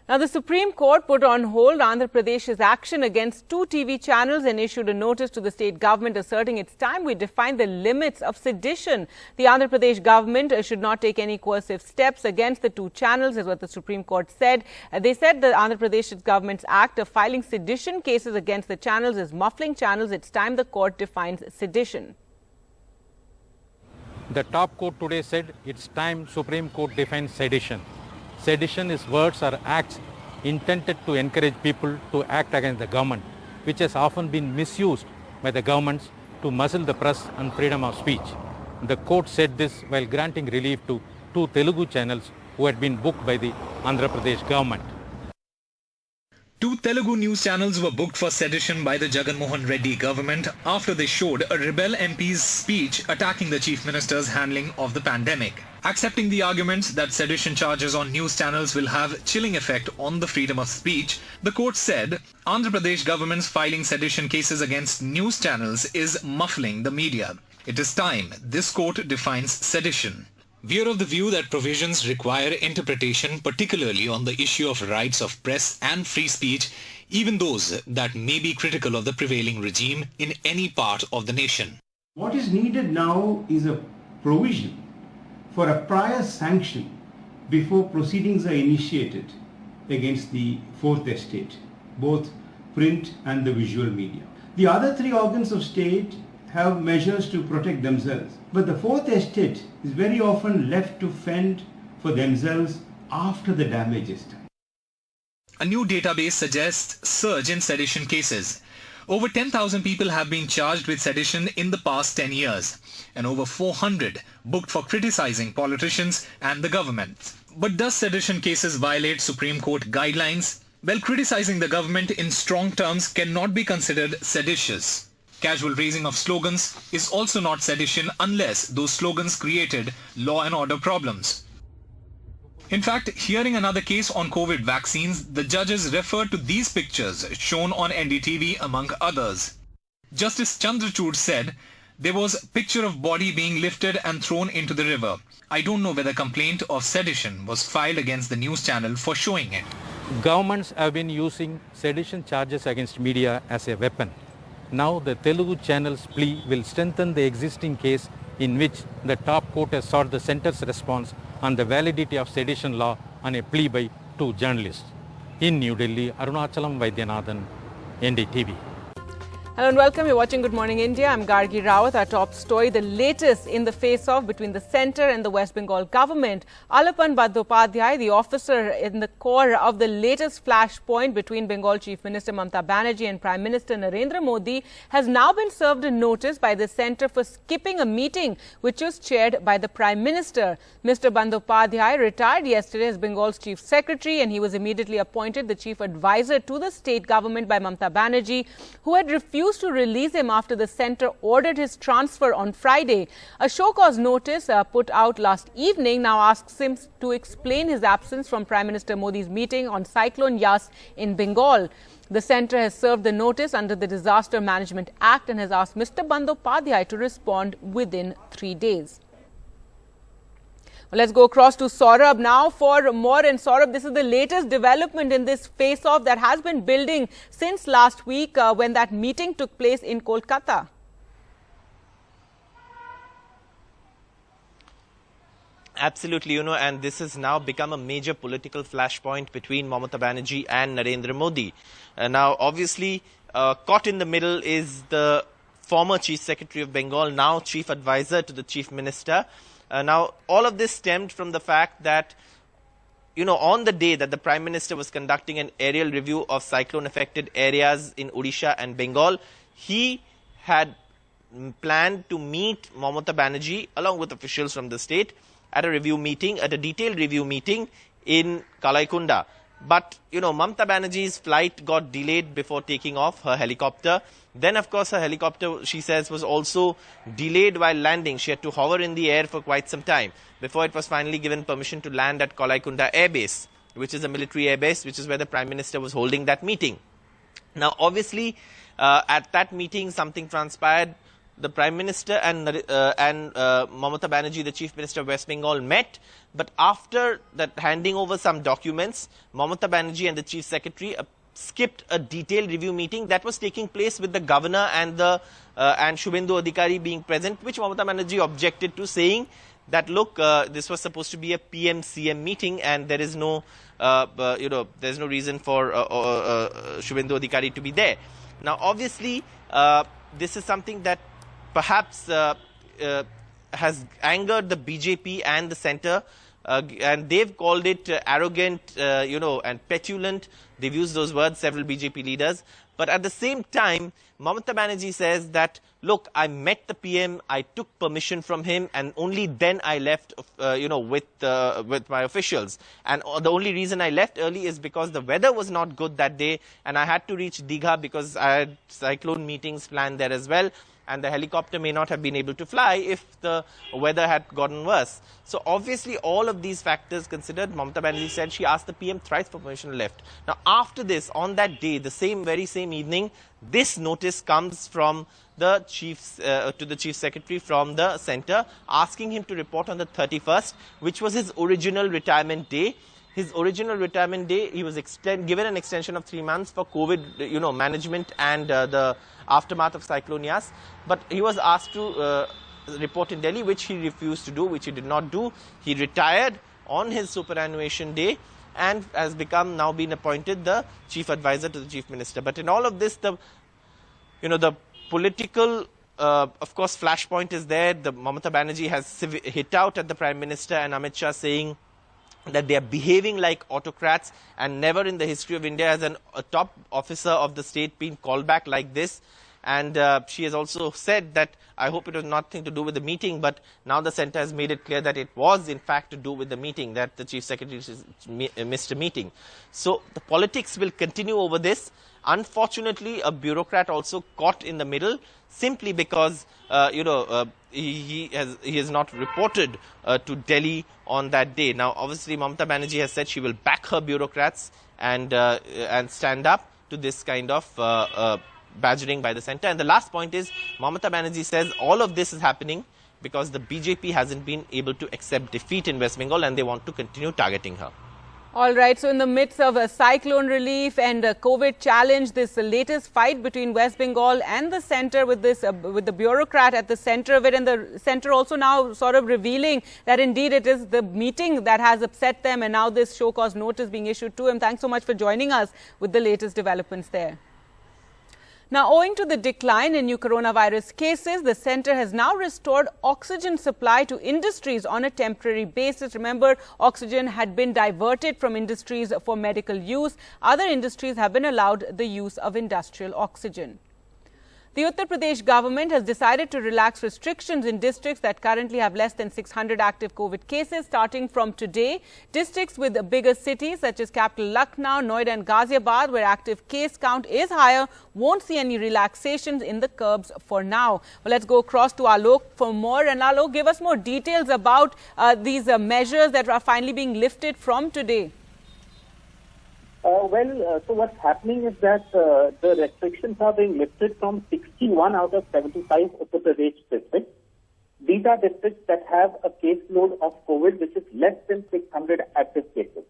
Now, the Supreme Court put on hold Andhra Pradesh's action against 2 TV channels and issued a notice to the state government asserting it's time we define the limits of sedition. The Andhra Pradesh government should not take any coercive steps against the 2 channels, is what the Supreme Court said. They said the Andhra Pradesh government's act of filing sedition cases against the channels is muffling channels. It's time the court defines sedition. The top court today said it's time Supreme Court defines sedition. Sedition is words or acts intended to encourage people to act against the government, which has often been misused by the governments to muzzle the press and freedom of speech. The court said this while granting relief to 2 Telugu channels who had been booked by the Andhra Pradesh government. 2 Telugu news channels were booked for sedition by the Jagan Mohan Reddy government after they showed a rebel MP's speech attacking the Chief Minister's handling of the pandemic. Accepting the arguments that sedition charges on news channels will have chilling effect on the freedom of speech, the court said Andhra Pradesh government's filing sedition cases against news channels is muffling the media. It is time this court defines sedition. We are of the view that provisions require interpretation, particularly on the issue of rights of press and free speech, even those that may be critical of the prevailing regime in any part of the nation. What is needed now is a provision for a prior sanction before proceedings are initiated against the Fourth Estate, both print and the visual media. The other 3 organs of state have measures to protect themselves, but the Fourth Estate is very often left to fend for themselves after the damage is done. A new database suggests surge in sedition cases. Over 10,000 people have been charged with sedition in the past 10 years, and over 400 booked for criticizing politicians and the government. But does sedition cases violate Supreme Court guidelines? Well, criticizing the government in strong terms cannot be considered seditious. Casual raising of slogans is also not sedition unless those slogans created law and order problems. In fact, hearing another case on COVID vaccines, the judges referred to these pictures shown on NDTV among others. Justice Chandrachud said, there was a picture of body being lifted and thrown into the river. I don't know whether complaint of sedition was filed against the news channel for showing it. Governments have been using sedition charges against media as a weapon. Now the Telugu channel's plea will strengthen the existing case in which the top court has sought the centre's response on the validity of sedition law on a plea by 2 journalists. In New Delhi, Arunachalam Vaidyanathan, NDTV. Hello and welcome. You're watching Good Morning India. I'm Gargi Rawat. Our top story, the latest in the face-off between the centre and the West Bengal government. Alapan Bandyopadhyay, the officer in the core of the latest flashpoint between Bengal Chief Minister Mamata Banerjee and Prime Minister Narendra Modi, has now been served a notice by the centre for skipping a meeting which was chaired by the Prime Minister. Mr. Bandyopadhyay retired yesterday as Bengal's Chief Secretary, and he was immediately appointed the Chief Advisor to the state government by Mamata Banerjee, who had refused to release him after the centre ordered his transfer on Friday. A show-cause notice put out last evening now asks him to explain his absence from Prime Minister Modi's meeting on Cyclone Yas in Bengal. The centre has served the notice under the Disaster Management Act and has asked Mr. Bandyopadhyay to respond within 3 days. Well, let's go across to Saurabh now for more. And Saurabh, this is the latest development in this face-off that has been building since last week when that meeting took place in Kolkata. Absolutely, and this has now become a major political flashpoint between Mamata Banerjee and Narendra Modi. Now, obviously, caught in the middle is the former Chief Secretary of Bengal, now Chief Advisor to the Chief Minister. Now, all of this stemmed from the fact that, on the day that the Prime Minister was conducting an aerial review of cyclone-affected areas in Odisha and Bengal, he had planned to meet Mamata Banerjee along with officials from the state at a detailed review meeting in Kalaikunda. But, Mamata Banerjee's flight got delayed before taking off her helicopter. Then, of course, her helicopter, she says, was also delayed while landing. She had to hover in the air for quite some time before it was finally given permission to land at Kalaikunda Air Base, which is a military air base, which is where the Prime Minister was holding that meeting. Now, obviously, at that meeting, something transpired. The Prime Minister and Mamata Banerjee, the Chief Minister of West Bengal, met. But after that handing over some documents, Mamata Banerjee and the Chief Secretary skipped a detailed review meeting that was taking place with the Governor and Shubhendu Adhikari being present, which Mamata Banerjee objected to, saying that, look, this was supposed to be a PM-CM meeting and there is no, there's no reason for Shubhendu Adhikari to be there. Now, obviously, this is something that perhaps has angered the BJP and the centre, and they've called it arrogant, and petulant. They've used those words, several BJP leaders. But at the same time, Mamata Banerjee says that, look, I met the PM, I took permission from him, and only then I left, with my officials. And the only reason I left early is because the weather was not good that day, and I had to reach Digha because I had cyclone meetings planned there as well. And the helicopter may not have been able to fly if the weather had gotten worse. So obviously all of these factors considered, Mamata Banerjee said she asked the PM thrice for permission and left. Now after this, on that day, the very same evening, this notice comes from the to the Chief Secretary from the centre, asking him to report on the 31st, which was his original retirement day. His original retirement day, he was given an extension of 3 months for COVID, management and the aftermath of Cyclone Yas. But he was asked to report in Delhi, which he refused to do, which he did not do. He retired on his superannuation day and has now been appointed the Chief Advisor to the Chief Minister. But in all of this, the political, of course, flashpoint is there. The Mamata Banerjee has hit out at the Prime Minister and Amit Shah, saying that they are behaving like autocrats, and never in the history of India has a top officer of the state been called back like this. And she has also said that, I hope it was nothing to do with the meeting, but now the centre has made it clear that it was in fact to do with the meeting, that the Chief Secretary missed a meeting. So the politics will continue over this. Unfortunately, a bureaucrat also caught in the middle, simply because he has not reported to Delhi on that day. Now, obviously, Mamata Banerjee has said she will back her bureaucrats and stand up to this kind of badgering by the centre. And the last point is, Mamata Banerjee says all of this is happening because the BJP hasn't been able to accept defeat in West Bengal, and they want to continue targeting her. All right, so in the midst of a cyclone relief and a COVID challenge, this latest fight between West Bengal and the centre with the bureaucrat at the centre of it, and the centre also now sort of revealing that indeed it is the meeting that has upset them, and now this show cause notice being issued to him. Thanks so much for joining us with the latest developments there. Now, owing to the decline in new coronavirus cases, the centre has now restored oxygen supply to industries on a temporary basis. Remember, oxygen had been diverted from industries for medical use. Other industries have been allowed the use of industrial oxygen. The Uttar Pradesh government has decided to relax restrictions in districts that currently have less than 600 active COVID cases. Starting from today, districts with bigger cities such as capital Lucknow, Noida and Ghaziabad, where active case count is higher, won't see any relaxations in the curbs for now. Well, let's go across to Alok for more. And Alok, give us more details about these measures that are finally being lifted from today. So what's happening is that the restrictions are being lifted from 61 out of 75 Uttar Pradesh districts. These are districts that have a caseload of COVID which is less than 600 active cases,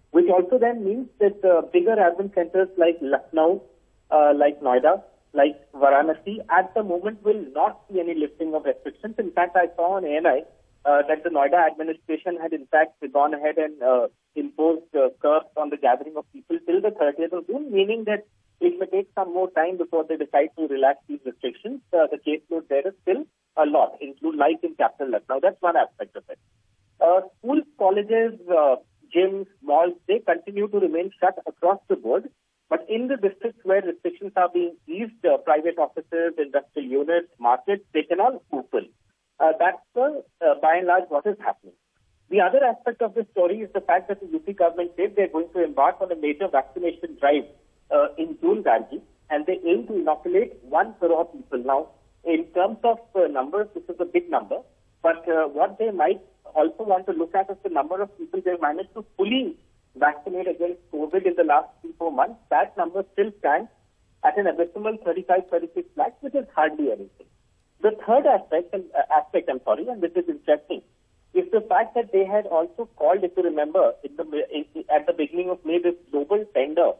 which also then means that bigger urban centers like Lucknow, like Noida, like Varanasi, at the moment will not see any lifting of restrictions. In fact, I saw on ANI that the Noida administration had in fact gone ahead and imposed curbs on the gathering of people till the 30th of June, meaning that it may take some more time before they decide to relax these restrictions. The caseload there is still a lot, include like in capital Lucknow. That's one aspect of it. Schools, colleges, gyms, malls, they continue to remain shut across the board. But in the districts where restrictions are being eased, private offices, industrial units, markets, they can all open. That's by and large what is happening. The other aspect of this story is the fact that the UP government said they're going to embark on a major vaccination drive in June, Gargi, and they aim to inoculate 1 crore people. Now, in terms of numbers, this is a big number, but what they might also want to look at is the number of people they've managed to fully vaccinate against COVID in the last 3-4 months. That number still stands at an abysmal 35-36 lakhs, which is hardly anything. The third aspect, and this is interesting, is the fact that they had also called, if you remember, at the beginning of May, this global tender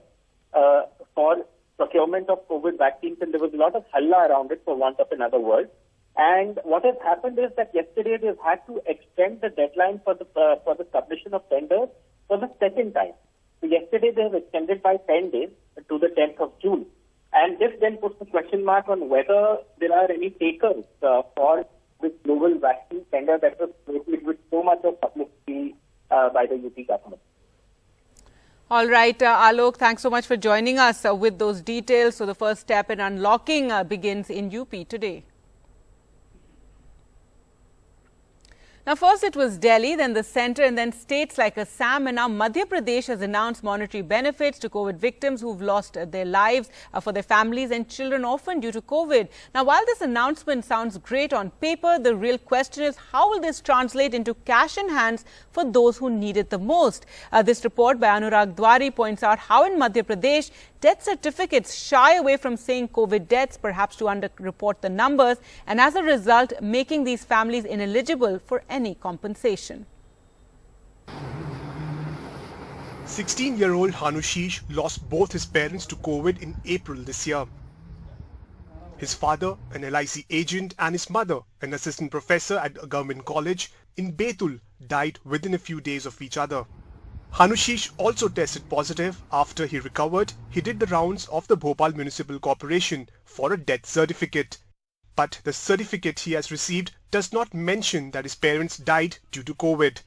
for procurement of COVID vaccines, and there was a lot of halla around it, for want of another word. And what has happened is that yesterday they've had to extend the deadline for the submission of tenders for the second time. So yesterday they have extended by 10 days to the 10th of June. And this then puts a question mark on whether there are any takers for this global vaccine tender that was created with so much of publicity by the UP government. All right, Alok, thanks so much for joining us with those details. So the first step in unlocking begins in UP today. Now, first it was Delhi, then the centre, and then states like Assam, and now Madhya Pradesh has announced monetary benefits to COVID victims who've lost their lives, for their families and children orphaned due to COVID. Now, while this announcement sounds great on paper, the real question is how will this translate into cash in hands for those who need it the most? This report by Anurag Dwari points out how in Madhya Pradesh, death certificates shy away from saying COVID deaths, perhaps to underreport the numbers, and as a result, making these families ineligible for any compensation. 16-year-old Hanushish lost both his parents to COVID in April this year. His father, an LIC agent, and his mother, an assistant professor at a government college in Betul, died within a few days of each other. Hanushish also tested positive. After he recovered, he did the rounds of the Bhopal Municipal Corporation for a death certificate. But the certificate he has received does not mention that his parents died due to COVID.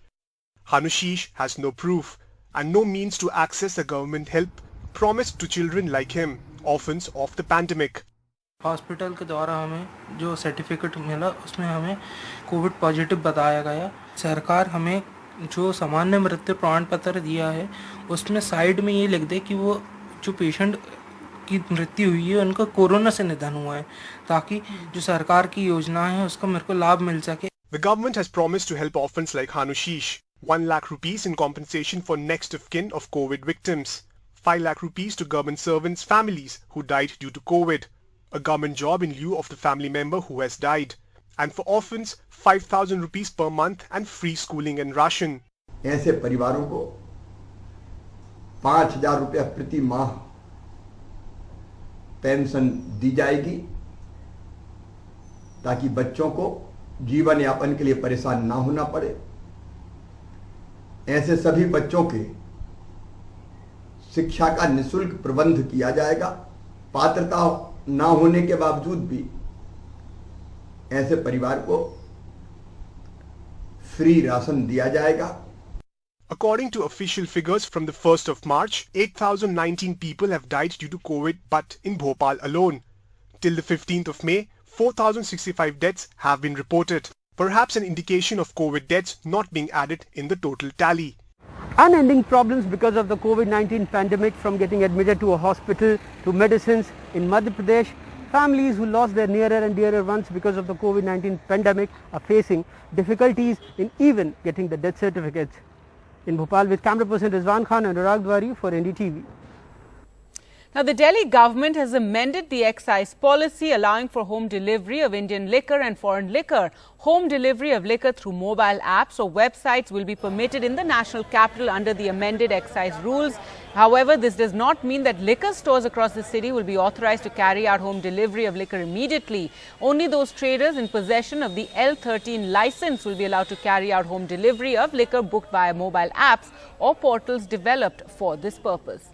Hanushish has no proof and no means to access the government help promised to children like him, orphans of the pandemic. Hospital के द्वारा हमें जो certificate मिला उसमें हमें Covid positive बताया गया। सरकार हमें जो सामान्य मृत्यु प्रमाण पत्र दिया है उसमें साइड में ये लिख दे कि वो जो पेशेंट की मृत्यु हुई है उनका कोरोना से निधन हुआ है, ताकि जो सरकार की योजना है उसका मेरे को लाभ मिल सके। The government has promised to help orphans like Hanushish 1 lakh rupees in compensation for next of kin of COVID victims, 5 lakh rupees to government servants' families who died due to COVID, a government job in lieu of the family member who has died, and for orphans 5,000 rupees per month and free schooling and ration. ऐसे परिवारों को 5,000 रुपया प्रति माह pension दी जाएगी ताकि बच्चों को जीवन यापन के लिए परेशान ना होना पड़े। ऐसे सभी बच्चों के शिक्षा का निःशुल्क प्रबंध किया जाएगा। पात्रता ना होने के बावजूद भी ऐसे परिवार को फ्री राशन दिया जाएगा। According to official figures from the 1st of March, 8,019 people have died due to COVID but in Bhopal alone. Till the 15th of May, 4,065 deaths have been reported, perhaps an indication of COVID deaths not being added in the total tally. Unending problems because of the COVID-19 pandemic, from getting admitted to a hospital to medicines in Madhya Pradesh. Families who lost their nearer and dearer ones because of the COVID-19 pandemic are facing difficulties in even getting the death certificates. In Bhopal, with camera person Rizwan Khan and Anurag Dwari for NDTV. Now, the Delhi government has amended the excise policy allowing for home delivery of Indian liquor and foreign liquor. Home delivery of liquor through mobile apps or websites will be permitted in the national capital under the amended excise rules. However, this does not mean that liquor stores across the city will be authorized to carry out home delivery of liquor immediately. Only those traders in possession of the L13 license will be allowed to carry out home delivery of liquor booked via mobile apps or portals developed for this purpose.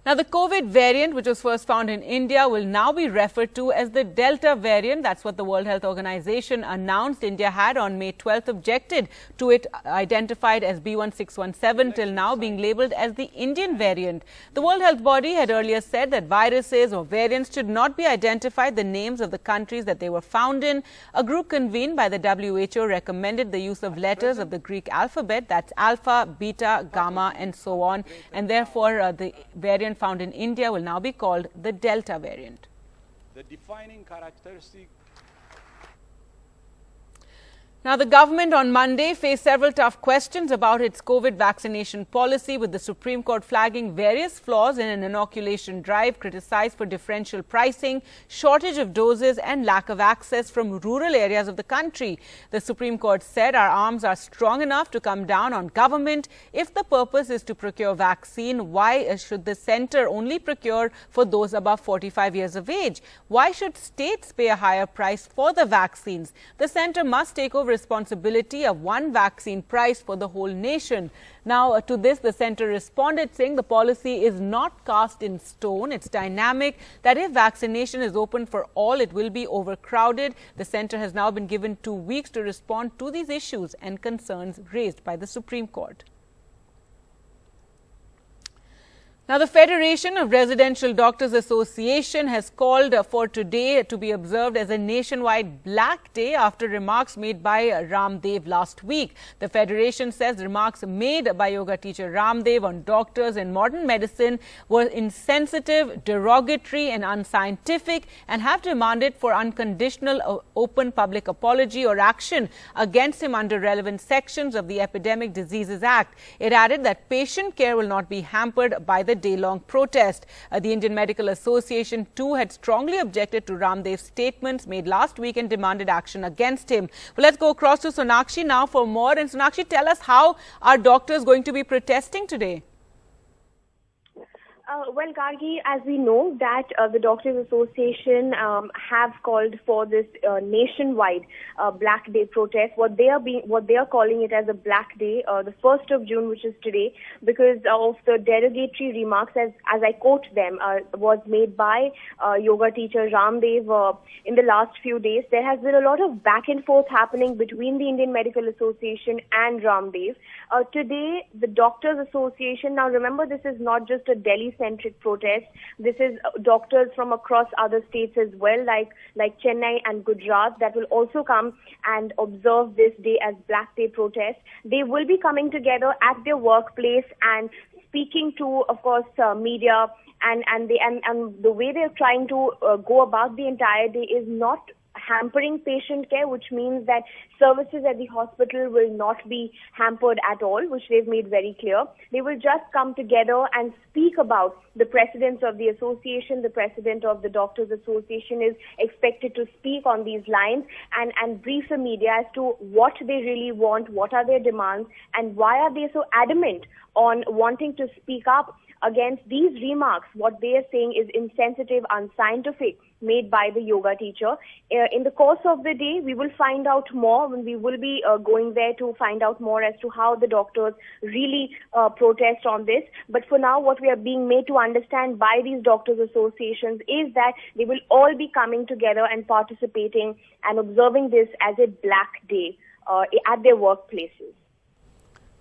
Now, the COVID variant, which was first found in India, will now be referred to as the Delta variant. That's what the World Health Organization announced. India had on May 12th objected to it identified as B1617, till now being labelled as the Indian variant. The World Health Body had earlier said that viruses or variants should not be identified the names of the countries that they were found in. A group convened by the WHO recommended the use of letters of the Greek alphabet, that's alpha, beta, gamma and so on, and therefore the variant found in India will now be called the Delta variant. The defining characteristic. Now, the government on Monday faced several tough questions about its COVID vaccination policy, with the Supreme Court flagging various flaws in an inoculation drive, criticized for differential pricing, shortage of doses and lack of access from rural areas of the country. The Supreme Court said our arms are strong enough to come down on government. If the purpose is to procure vaccine, why should the centre only procure for those above 45 years of age? Why should states pay a higher price for the vaccines? The centre must take over responsibility of one vaccine price for the whole nation. Now, to this, the centre responded, saying the policy is not cast in stone. It's dynamic, that if vaccination is open for all, it will be overcrowded. The centre has now been given 2 weeks to respond to these issues and concerns raised by the Supreme Court. Now, the Federation of Residential Doctors Association has called for today to be observed as a nationwide Black Day after remarks made by Ramdev last week. The Federation says remarks made by yoga teacher Ramdev on doctors and modern medicine were insensitive, derogatory and unscientific, and have demanded for unconditional open public apology or action against him under relevant sections of the Epidemic Diseases Act. It added that patient care will not be hampered by the day-long protest. The Indian Medical Association too had strongly objected to Ramdev's statements made last week and demanded action against him. Well, let's go across to Sonakshi now for more. And Sonakshi, tell us, how are doctors going to be protesting today? Well, Gargi, as we know that the Doctors Association have called for this nationwide Black Day protest. What they are calling it as a Black Day, the 1st of June, which is today, because of the derogatory remarks, as I quote them, was made by yoga teacher Ramdev in the last few days. There has been a lot of back and forth happening between the Indian Medical Association and Ramdev. Today, the Doctors Association, now remember this is not just a Delhi-centric protest. This is doctors from across other states as well, like Chennai and Gujarat, that will also come and observe this day as Black Day protest. They will be coming together at their workplace and speaking to, of course, media, and the way they're trying to go about the entire day is not hampering patient care, which means that services at the hospital will not be hampered at all, which they've made very clear. They will just come together and speak about the precedents of the association. The president of the Doctors Association is expected to speak on these lines and brief the media as to what they really want, what are their demands, and why are they so adamant on wanting to speak up against these remarks. What they are saying is insensitive, unscientific, made by the yoga teacher. In the course of the day, we will find out more when we will be going there to find out more as to how the doctors really protest on this. But for now, what we are being made to understand by these doctors' associations is that they will all be coming together and participating and observing this as a Black Day at their workplaces.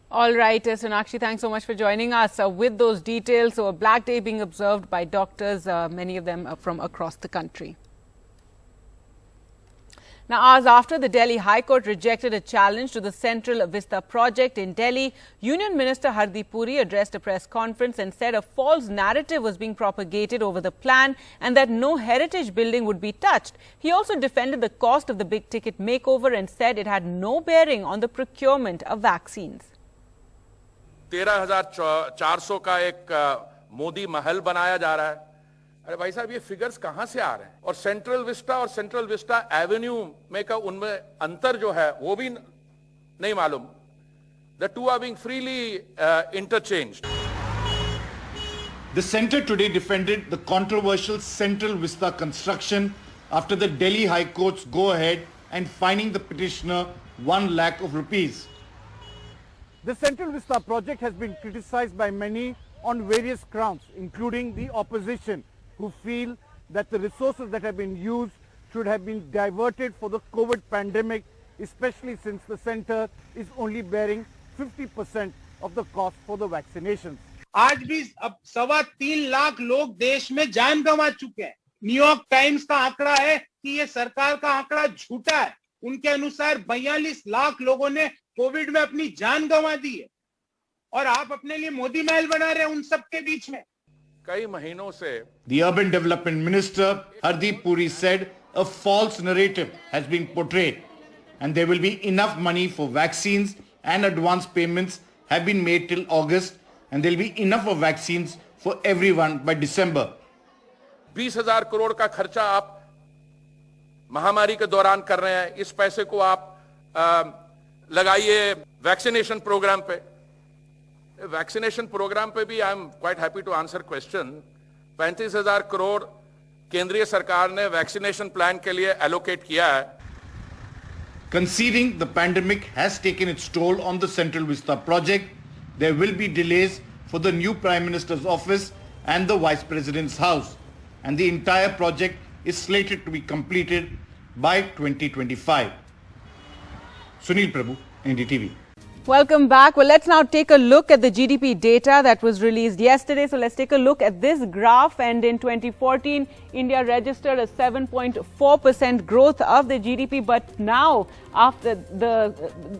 All right, Sonakshi, thanks so much for joining us with those details. So a Black Day being observed by doctors, many of them from across the country. Now, hours after the Delhi High Court rejected a challenge to the Central Vista project in Delhi, Union Minister Hardeep Puri addressed a press conference and said a false narrative was being propagated over the plan and that no heritage building would be touched. He also defended the cost of the big ticket makeover and said it had no bearing on the procurement of vaccines. 13,400 का एक मोदी महल बनाया जा रहा है. अरे भाई साहब, ये फिगर्स कहां से आ रहे हैं? और सेंट्रल विस्टा एवेन्यू में का उनमें अंतर जो है वो भी नहीं मालूम. The two are being freely interchanged. The centre today defended the controversial Central Vista construction after the Delhi High Court's go-ahead and fining the petitioner 1 lakh of rupees. The Central Vista project has been criticized by many on various grounds, including the opposition, who feel that the resources that have been used should have been diverted for the COVID pandemic, especially since the centre is only bearing 50% of the cost for the vaccinations. आज भी अब 3.25 लाख लोग देश में जान गंवा चुके हैं. न्यूयॉर्क टाइम्स का आंकड़ा है कि ये सरकार का आंकड़ा झूठा है. उनके अनुसार 42 लाख लोगों ने कोविड में अपनी जान गंवा दी है और आप अपने लिए मोदी महल बना रहे हैं उन सब के बीच में. कई महीनों से The Urban Development Minister Hardeep Puri said a false narrative has been portrayed and there will be enough money for vaccines and advance payments have been made till August and there will be enough of vaccines for everyone by December. 20,000 crore का खर्चा आप महामारी के दौरान कर रहे हैं. इस पैसे को आप लगाइए वैक्सीनेशन प्रोग्राम पे. वैक्सीनेशन प्रोग्राम पे भी I am quite happy to answer question. 35,000 crore केंद्रीय सरकार ने वैक्सीनेशन प्लान के लिए एलोकेट किया है. Conceding the pandemic has taken its toll on the Central Vista project, there will be delays for the new Prime Minister's office and the Vice President's house, and the entire project is slated to be completed by 2025. Sunil Prabhu, NDTV. Welcome back. Well, let's now take a look at the GDP data that was released yesterday. So let's take a look at this graph. And in 2014, India registered a 7.4% growth of the GDP. But now, after the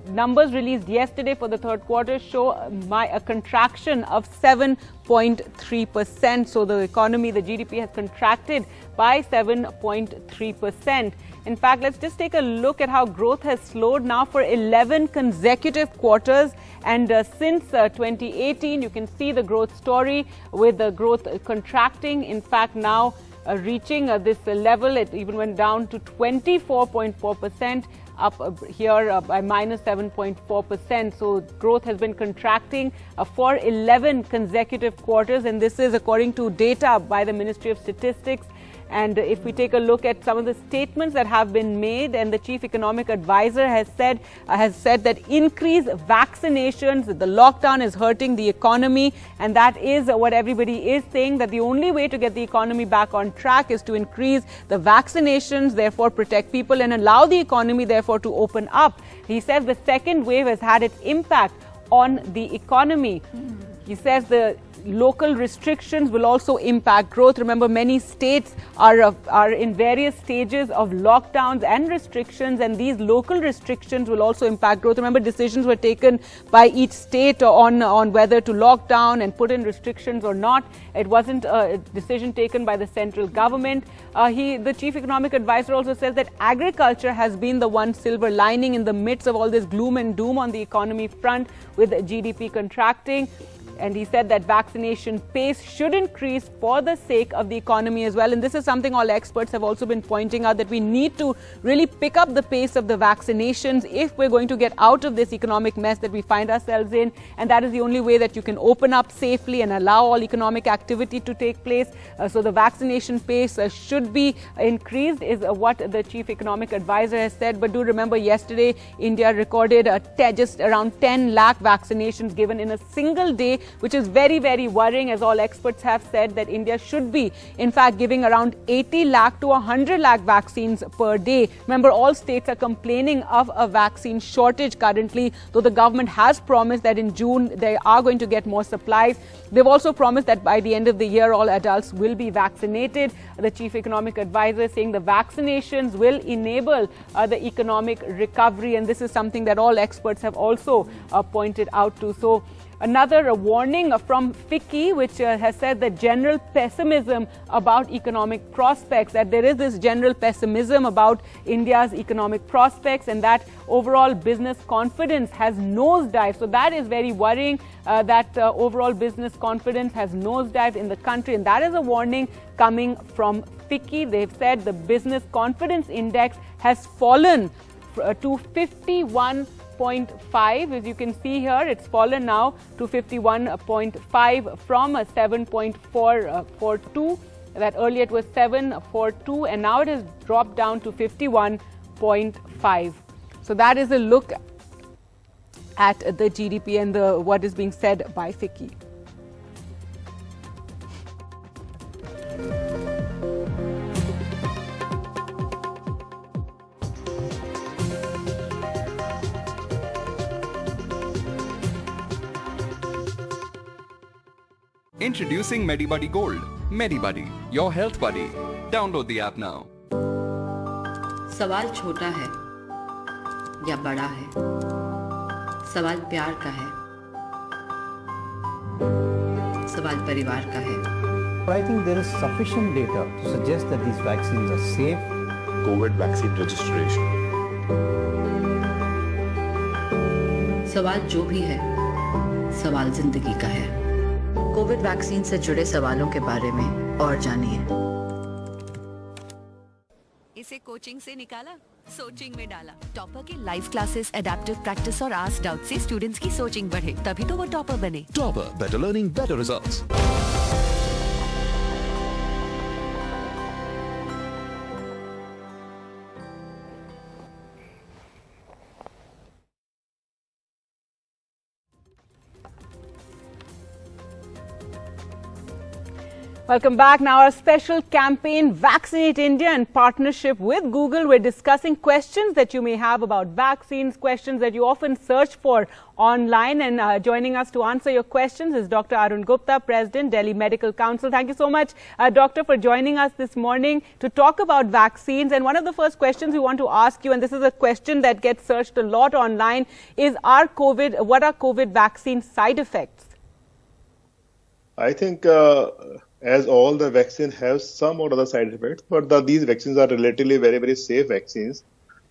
numbers released yesterday for the third quarter show a contraction of 7.3%. So the economy, the GDP has contracted by 7.3%. In fact, let's just take a look at how growth has slowed now for 11 consecutive quarters. And since 2018, you can see the growth story with the growth contracting. In fact, now reaching this level, it even went down to 24.4%. up here by minus 7.4%. So growth has been contracting for 11 consecutive quarters, and this is according to data by the Ministry of Statistics. And if we take a look at some of the statements that have been made, and the chief economic advisor has said that increased vaccinations, the lockdown is hurting the economy, and that is what everybody is saying, that the only way to get the economy back on track is to increase the vaccinations, therefore protect people and allow the economy therefore to open up. He says the second wave has had its impact on the economy. He says the local restrictions will also impact growth. Remember, many states are in various stages of lockdowns and restrictions, and these local restrictions will also impact growth. Remember, decisions were taken by each state on whether to lock down and put in restrictions or not. It wasn't a decision taken by the central government. The chief economic advisor also says that agriculture has been the one silver lining in the midst of all this gloom and doom on the economy front, with GDP contracting. And he said that vaccination pace should increase for the sake of the economy as well. And this is something all experts have also been pointing out, that we need to really pick up the pace of the vaccinations if we're going to get out of this economic mess that we find ourselves in. And that is the only way that you can open up safely and allow all economic activity to take place. So the vaccination pace should be increased, is what the chief economic advisor has said. But do remember, yesterday India recorded just around 10 lakh vaccinations given in a single day, which is very, very worrying, as all experts have said that India should be, in fact, giving around 80 lakh to 100 lakh vaccines per day. Remember, all states are complaining of a vaccine shortage currently, though the government has promised that in June they are going to get more supplies. They've also promised that by the end of the year, all adults will be vaccinated. The chief economic advisor is saying the vaccinations will enable the economic recovery, and this is something that all experts have also pointed out to. So, another warning from FICCI, which has said that general pessimism about economic prospects, that there is this general pessimism about India's economic prospects, and that overall business confidence has nosedived. So that is very worrying, that overall business confidence has nosedived in the country, and that is a warning coming from FICCI. They've said the business confidence index has fallen to 51.5. As you can see here, it's fallen now to 51.5 from 7.442. That earlier it was 7.42, and now it has dropped down to 51.5. So that is a look at the GDP and what is being said by FICCI. Introducing MediBuddy Gold. MediBuddy, your health buddy. Download the app now. सवाल छोटा है या बड़ा है, सवाल प्यार का है, सवाल परिवार का है. But I think there is sufficient data to suggest that these vaccines are safe. COVID vaccine registration. सवाल जो भी है, सवाल जिंदगी का है. कोविड वैक्सीन से जुड़े सवालों के बारे में और जानिए. इसे कोचिंग से निकाला, सोचिंग में डाला. टॉपर के लाइव क्लासेस, एडेप्टिव प्रैक्टिस और आस्क डाउट से स्टूडेंट्स की सोचिंग बढ़े, तभी तो वो टॉपर बने. Topper, better learning, better results. Welcome back. Now, our special campaign, Vaccinate India, in partnership with Google. We're discussing questions that you may have about vaccines, questions that you often search for online. And joining us to answer your questions is Dr. Arun Gupta, President, Delhi Medical Council. Thank you so much, Doctor, for joining us this morning to talk about vaccines. And one of the first questions we want to ask you, and this is a question that gets searched a lot online, is what are COVID vaccine side effects? I think as all the vaccines have some or other side effects, but these vaccines are relatively very, very safe vaccines.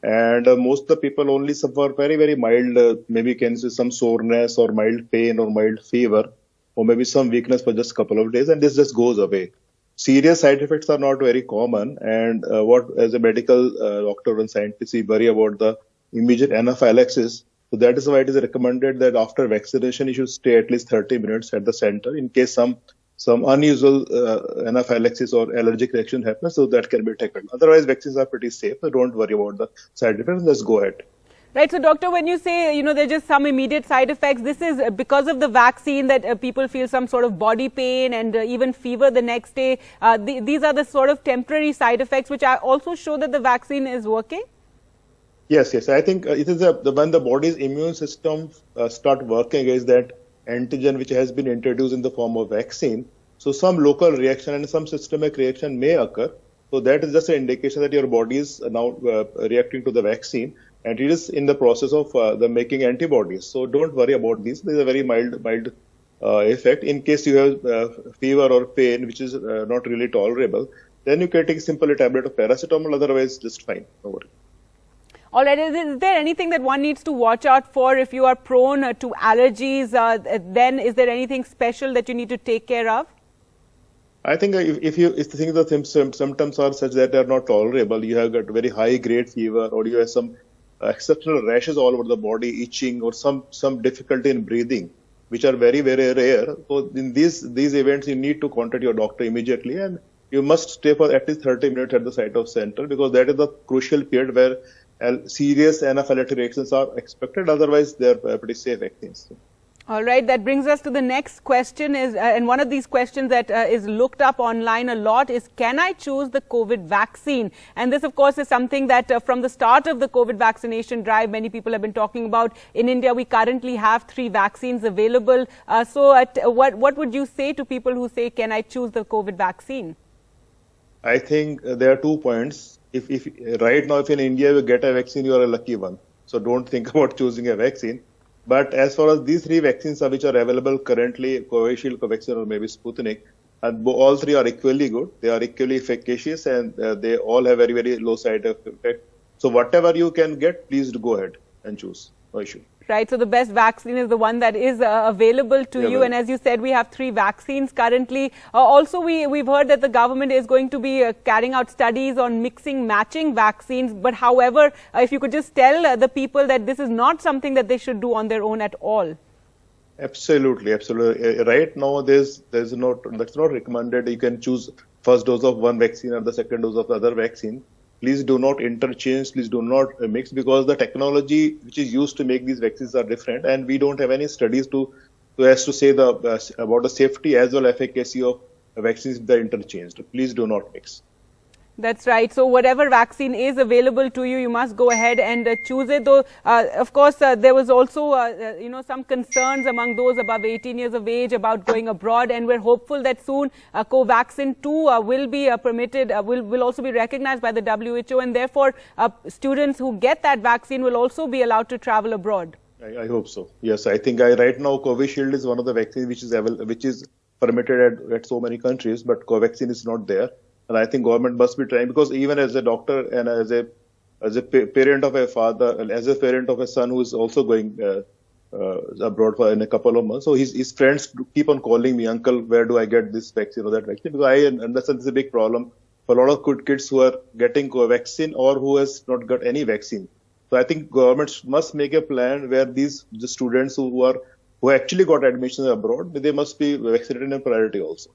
And most of the people only suffer very, very mild, maybe can say some soreness or mild pain or mild fever, or maybe some weakness for just a couple of days, and this just goes away. Serious side effects are not very common, and what as a medical doctor and scientist we worry about the immediate anaphylaxis. So that is why it is recommended that after vaccination, you should stay at least 30 minutes at the center in case some unusual anaphylaxis or allergic reaction happens, so that can be taken. Otherwise, vaccines are pretty safe, so don't worry about the side effects. Let's go ahead. Right. So, doctor, when you say, there's just some immediate side effects, this is because of the vaccine that people feel some sort of body pain and even fever the next day. These are the sort of temporary side effects which also show that the vaccine is working? Yes. I think it is when the body's immune system start working against that antigen which has been introduced in the form of vaccine. So some local reaction and some systemic reaction may occur. So that is just an indication that your body is now reacting to the vaccine, and it is in the process of the making antibodies. So don't worry about this. This is a very mild effect. In case you have fever or pain which is not really tolerable, then you can take simply a tablet of paracetamol. Otherwise, just fine. No worry. All right. Is there anything that one needs to watch out for if you are prone to allergies? Then is there anything special that you need to take care of? I think if the symptoms are such that they are not tolerable, you have got very high grade fever, or you have some exceptional rashes all over the body, itching, or some difficulty in breathing, which are very, very rare. So in these events, you need to contact your doctor immediately, and you must stay for at least 30 minutes at the site of center, because that is the crucial period where serious anaphylactic reactions are expected. Otherwise, they are pretty safe vaccines. All right, that brings us to the next question and one of these questions that is looked up online a lot is, can I choose the COVID vaccine? And this, of course, is something that from the start of the COVID vaccination drive, many people have been talking about. In India, we currently have 3 vaccines available. What would you say to people who say, can I choose the COVID vaccine? I think there are 2 points. If right now, if in India you get a vaccine, you are a lucky one. So don't think about choosing a vaccine. But as far as these 3 vaccines which are available currently, Covishield, Covaxin, or maybe Sputnik, and all 3 are equally good. They are equally efficacious, and they all have very, very low side effect. So whatever you can get, please go ahead and choose. No issue. Right. So the best vaccine is the one that is available to you. And as you said, we have 3 vaccines currently. Also, we've heard that the government is going to be carrying out studies on matching vaccines. But however, if you could just tell the people that this is not something that they should do on their own at all. Absolutely. Right now, that's not recommended. You can choose first dose of one vaccine or the second dose of the other vaccine. Please do not interchange, please do not mix, because the technology which is used to make these vaccines are different, and we don't have any studies to say about the safety as well as efficacy of vaccines that are interchanged. Please do not mix. That's right. So whatever vaccine is available to you, you must go ahead and choose it. Though, of course, there was also, some concerns among those above 18 years of age about going abroad. And we're hopeful that soon Covaxin 2 will be permitted, will also be recognized by the WHO. And therefore, students who get that vaccine will also be allowed to travel abroad. I hope so. Yes, I think right now Covishield is one of the vaccines which is permitted at so many countries, but Covaxin is not there. And I think government must be trying, because even as a doctor and as a parent of a father, and as a parent of a son who is also going abroad in a couple of months, so his friends keep on calling me, uncle, where do I get this vaccine or that vaccine? Because I understand this is a big problem for a lot of good kids who are getting Covaxin or who has not got any vaccine. So I think government must make a plan where the students who actually got admissions abroad, they must be vaccinated in priority also.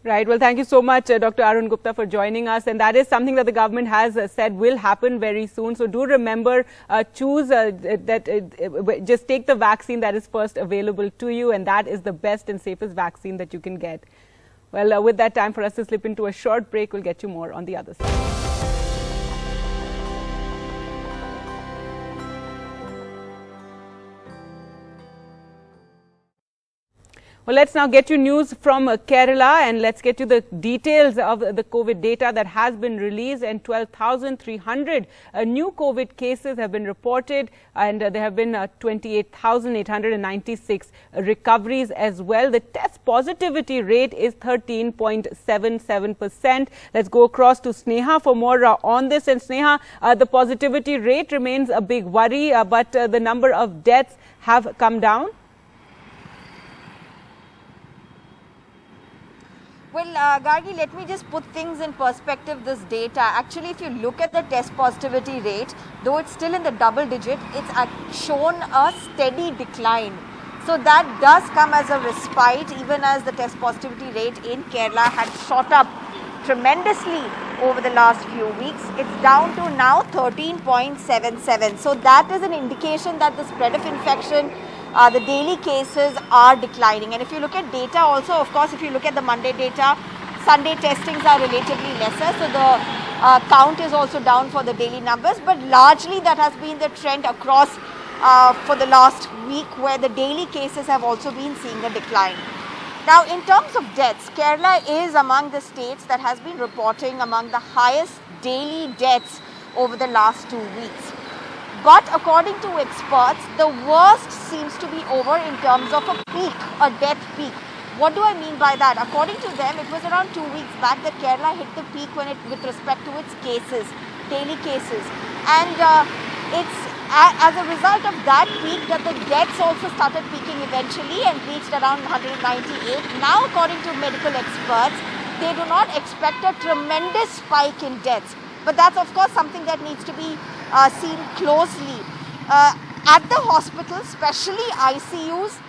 Right. Well, thank you so much, Dr. Arun Gupta, for joining us. And that is something that the government has said will happen very soon. So do remember, just take the vaccine that is first available to you. And that is the best and safest vaccine that you can get. Well, with that, time for us to slip into a short break. We'll get you more on the other side. Well, let's now get you news from Kerala, and let's get you the details of the COVID data that has been released. And 12,300 new COVID cases have been reported, and there have been 28,896 recoveries as well. The test positivity rate is 13.77%. Let's go across to Sneha for more on this. And Sneha, the positivity rate remains a big worry, but the number of deaths have come down. Well, Gargi, let me just put things in perspective, this data. Actually, if you look at the test positivity rate, though it's still in the double digit, it's shown a steady decline. So that does come as a respite, even as the test positivity rate in Kerala had shot up tremendously over the last few weeks. It's down to now 13.77. So that is an indication that the spread of infection, the daily cases are declining. And if you look at data also, of course, if you look at the Monday data, Sunday testings are relatively lesser. So the count is also down for the daily numbers. But largely that has been the trend across for the last week, where the daily cases have also been seeing a decline. Now, in terms of deaths, Kerala is among the states that has been reporting among the highest daily deaths over the last 2 weeks. But according to experts, the worst seems to be over in terms of a peak, a death peak. What do I mean by that? According to them, it was around 2 weeks back that Kerala hit the peak with respect to its cases, daily cases. And it's as a result of that peak that the deaths also started peaking eventually and reached around 198. Now, according to medical experts, they do not expect a tremendous spike in deaths. But that's, of course, something that needs to be seen closely. At the hospitals, especially ICUs,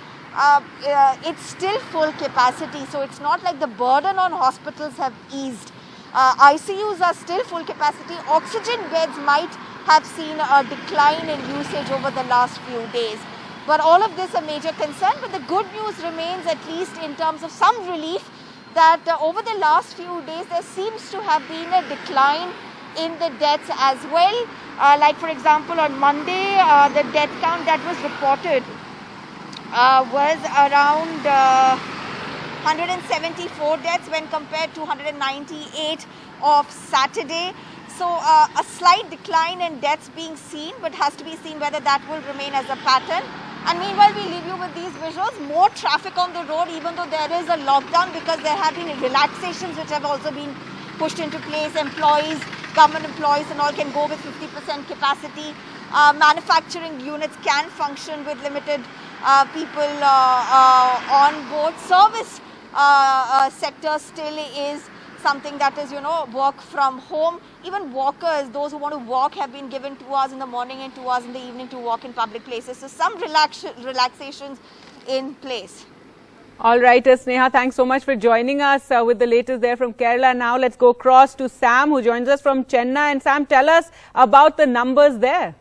it's still full capacity. So it's not like the burden on hospitals have eased. ICUs are still full capacity. Oxygen beds might have seen a decline in usage over the last few days. But all of this a major concern. But the good news remains, at least in terms of some relief, that over the last few days there seems to have been a decline in the deaths as well. Like for example, on Monday, the death count that was reported was around 174 deaths when compared to 198 of Saturday. So a slight decline in deaths being seen, but has to be seen whether that will remain as a pattern. And meanwhile, we leave you with these visuals. More traffic on the road, even though there is a lockdown, because there have been relaxations which have also been pushed into place. Employees, government employees and all can go with 50% capacity. Manufacturing units can function with limited people on board. Service sector still is something that is, work from home. Even walkers, those who want to walk, have been given 2 hours in the morning and 2 hours in the evening to walk in public places. So some relaxations in place. All right, Sneha, thanks so much for joining us with the latest there from Kerala. Now let's go across to Sam, who joins us from Chennai. And Sam, tell us about the numbers there.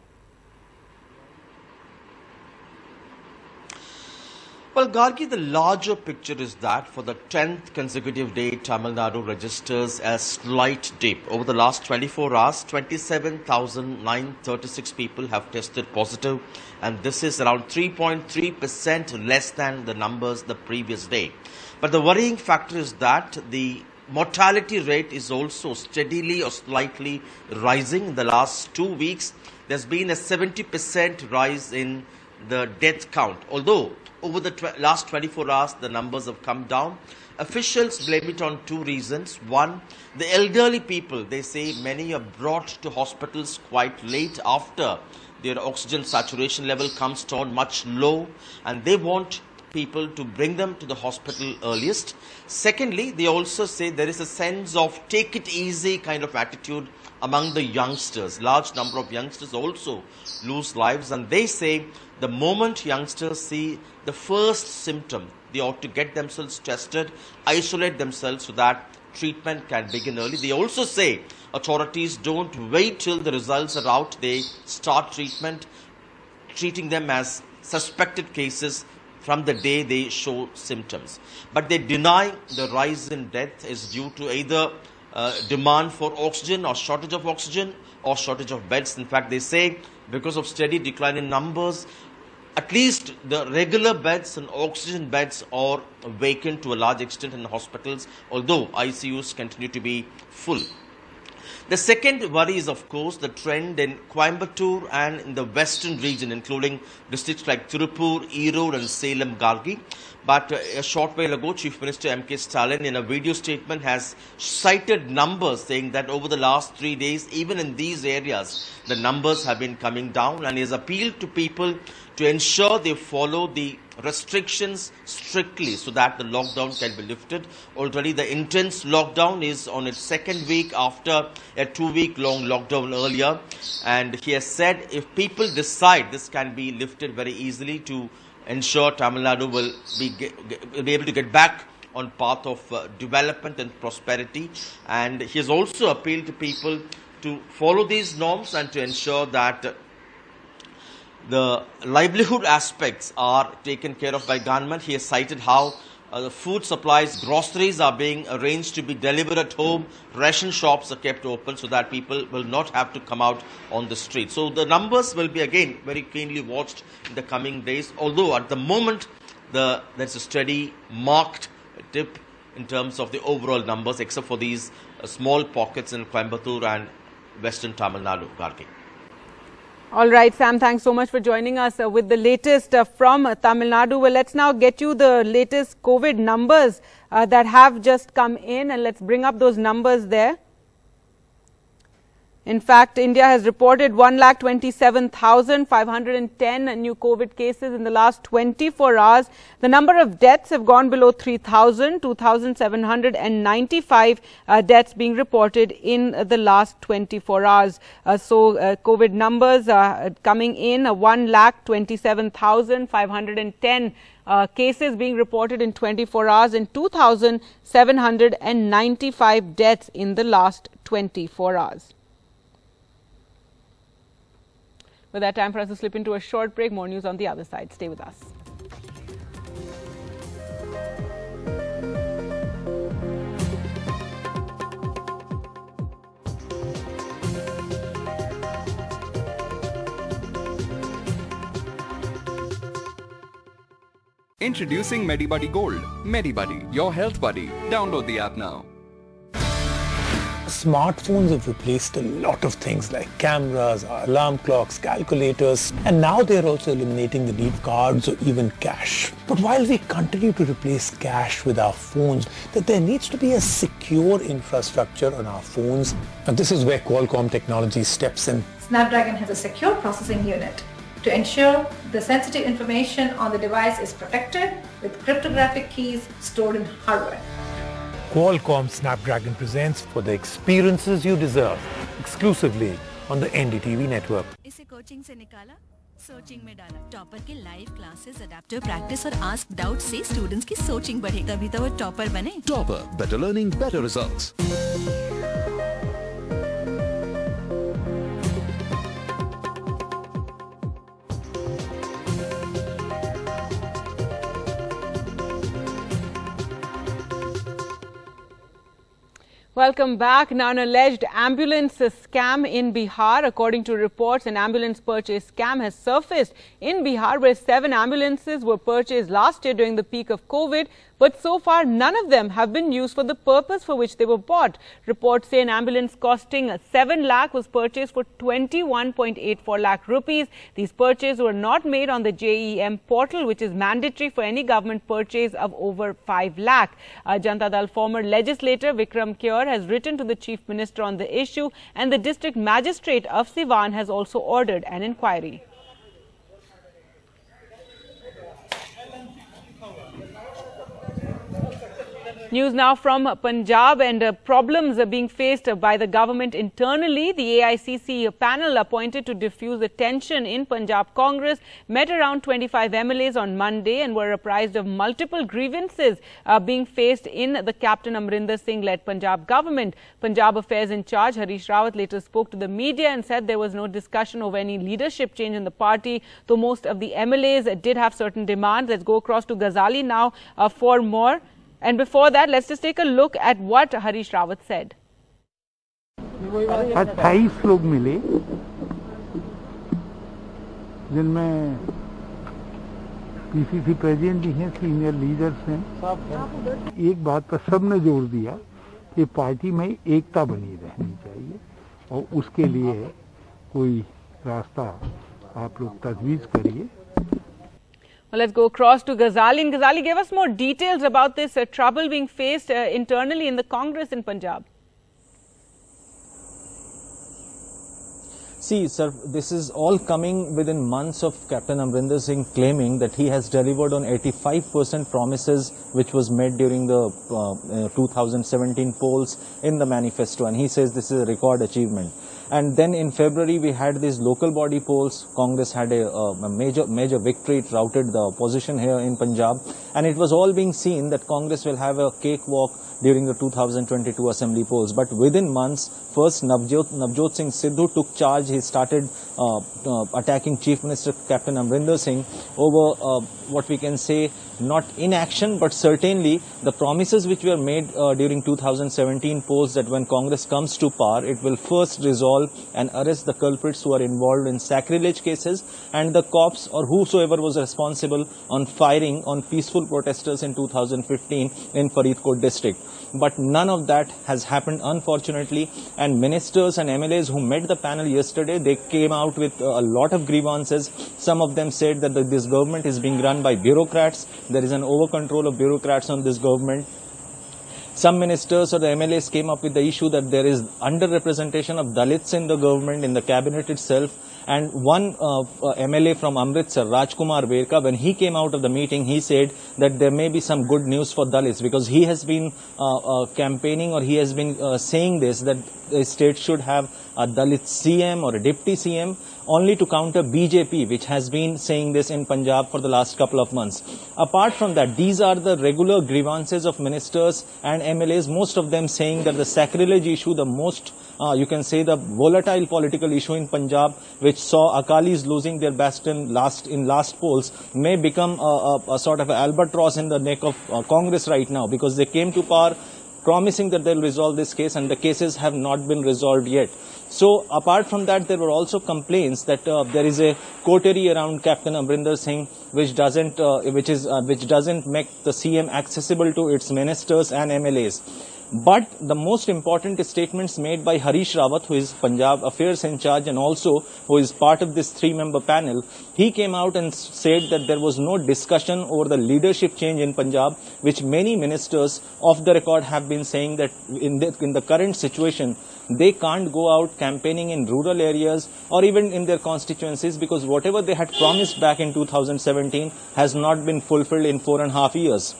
Well, Gargi, the larger picture is that for the 10th consecutive day, Tamil Nadu registers a slight dip. Over the last 24 hours, 27,936 people have tested positive, and this is around 3.3% less than the numbers the previous day. But the worrying factor is that the mortality rate is also steadily or slightly rising. In the last 2 weeks, there's been a 70% rise in the death count, although over the last 24 hours, the numbers have come down. Officials blame it on two reasons. One, the elderly people, they say many are brought to hospitals quite late after their oxygen saturation level comes down much low, and they want people to bring them to the hospital earliest. Secondly, they also say there is a sense of take it easy kind of attitude among the youngsters. Large number of youngsters also lose lives, and they say the moment youngsters see the first symptom, they ought to get themselves tested, isolate themselves so that treatment can begin early. They also say authorities don't wait till the results are out. They start treating them as suspected cases from the day they show symptoms. But they deny the rise in death is due to either demand for oxygen or shortage of oxygen or shortage of beds. In fact, they say because of steady decline in numbers, at least the regular beds and oxygen beds are vacant to a large extent in hospitals, although ICUs continue to be full. The second worry is, of course, the trend in Coimbatore and in the western region, including districts like Tirupur, Erode and Salem, Gargi. But a short while ago, Chief Minister M.K. Stalin, in a video statement, has cited numbers saying that over the last 3 days, even in these areas, the numbers have been coming down, and he has appealed to people to ensure they follow the restrictions strictly so that the lockdown can be lifted. Already the intense lockdown is on its second week after a 2-week-long lockdown earlier. And he has said if people decide, this can be lifted very easily to ensure Tamil Nadu will be able to get back on path of development and prosperity. And he has also appealed to people to follow these norms and to ensure that the livelihood aspects are taken care of by government. He has cited how the food supplies, groceries are being arranged to be delivered at home. Ration shops are kept open so that people will not have to come out on the street. So the numbers will be again very keenly watched in the coming days. Although at the moment there's a steady marked dip in terms of the overall numbers, except for these small pockets in Coimbatore and Western Tamil Nadu. Gargi. All right, Sam, thanks so much for joining us with the latest from Tamil Nadu. Well, let's now get you the latest COVID numbers that have just come in, and let's bring up those numbers there. In fact, India has reported 1,27,510 new COVID cases in the last 24 hours. The number of deaths have gone below 3,000, 2,795 deaths being reported in the last 24 hours. So COVID numbers are coming in, 1,27,510 cases being reported in 24 hours and 2,795 deaths in the last 24 hours. With that, time for us to slip into a short break. More news on the other side. Stay with us. Introducing MediBuddy Gold. MediBuddy, your health buddy. Download the app now. Smartphones have replaced a lot of things like cameras, alarm clocks, calculators, and now they're also eliminating the need for cards or even cash. But while we continue to replace cash with our phones, that there needs to be a secure infrastructure on our phones. And this is where Qualcomm technology steps in. Snapdragon has a secure processing unit to ensure the sensitive information on the device is protected with cryptographic keys stored in hardware. Qualcomm Snapdragon presents For the Experiences You Deserve, exclusively on the NDTV network. इसे coaching से निकाला, सोचिंग में डाला। Topper के live classes, adaptive practice और ask doubt से students की सोचिंग बढ़े, तभी तो वो टॉपर बने। Topper, better learning, better results. Welcome back. Now, an alleged ambulance scam in Bihar. According to reports, an ambulance purchase scam has surfaced in Bihar, where 7 ambulances were purchased last year during the peak of COVID. But so far, none of them have been used for the purpose for which they were bought. Reports say an ambulance costing 7 lakh was purchased for 21.84 lakh rupees. These purchases were not made on the JEM portal, which is mandatory for any government purchase of over 5 lakh. Janata Dal former legislator Vikram Kher has written to the Chief Minister on the issue, and the district magistrate of Siwan has also ordered an inquiry. News now from Punjab, and problems are being faced by the government internally. The AICC panel appointed to diffuse the tension in Punjab Congress met around 25 MLAs on Monday and were apprised of multiple grievances being faced in the Captain Amrinder Singh-led Punjab government. Punjab Affairs in charge Harish Rawat later spoke to the media and said there was no discussion over any leadership change in the party, though most of the MLAs did have certain demands. Let's go across to Ghazali now for more. And before that, let's just take a look at what Harish Rawat said. 28 लोग मिले, जिनमें PCC president भी हैं, senior leaders हैं। एक बात पर सबने जोर दिया कि पार्टी में एकता बनी रहनी चाहिए और उसके लिए कोई रास्ता आप लोग तजवीज़ करिए। Well, let's go across to Ghazali. And Ghazali, give us more details about this trouble being faced internally in the Congress in Punjab. See, sir, this is all coming within months of Captain Amrinder Singh claiming that he has delivered on 85% promises which was made during the 2017 polls in the manifesto, and he says this is a record achievement. And then in February we had these local body polls. Congress had a major victory. It routed the opposition here in Punjab, and it was all being seen that Congress will have a cakewalk during the 2022 assembly polls. But within months, first Navjot Singh Sidhu took charge. He started attacking Chief Minister Captain Amrinder Singh over what we can say, not inaction, but certainly the promises which were made during 2017 polls, that when Congress comes to power, it will first resolve and arrest the culprits who are involved in sacrilege cases and the cops or whosoever was responsible on firing on peaceful protesters in 2015 in Faridkot district. But none of that has happened, unfortunately, and ministers and MLAs who met the panel yesterday, they came out with a lot of grievances. Some of them said that this government is being run by bureaucrats. There is an over-control of bureaucrats on this government. Some ministers or the MLAs came up with the issue that there is under-representation of Dalits in the government, in the cabinet itself. And one MLA from Amritsar, Rajkumar Verka, when he came out of the meeting, he said that there may be some good news for Dalits, because he has been campaigning, or he has been saying this, that the state should have a Dalit CM or a Deputy CM, only to counter BJP, which has been saying this in Punjab for the last couple of months. Apart from that, these are the regular grievances of ministers and MLAs, most of them saying that the sacrilege issue, the most, you can say, the volatile political issue in Punjab, which saw Akalis losing their bastion in last polls, may become a sort of albatross in the neck of Congress right now, because they came to power promising that they'll resolve this case, and the cases have not been resolved yet. So apart from that, there were also complaints that there is a coterie around Captain Amrinder Singh which doesn't make the CM accessible to its ministers and MLAs. But the most important statements made by Harish Rawat, who is Punjab Affairs in charge and also who is part of this three-member panel, he came out and said that there was no discussion over the leadership change in Punjab, which many ministers off the record have been saying that in the current situation, they can't go out campaigning in rural areas or even in their constituencies, because whatever they had promised back in 2017 has not been fulfilled in 4.5 years.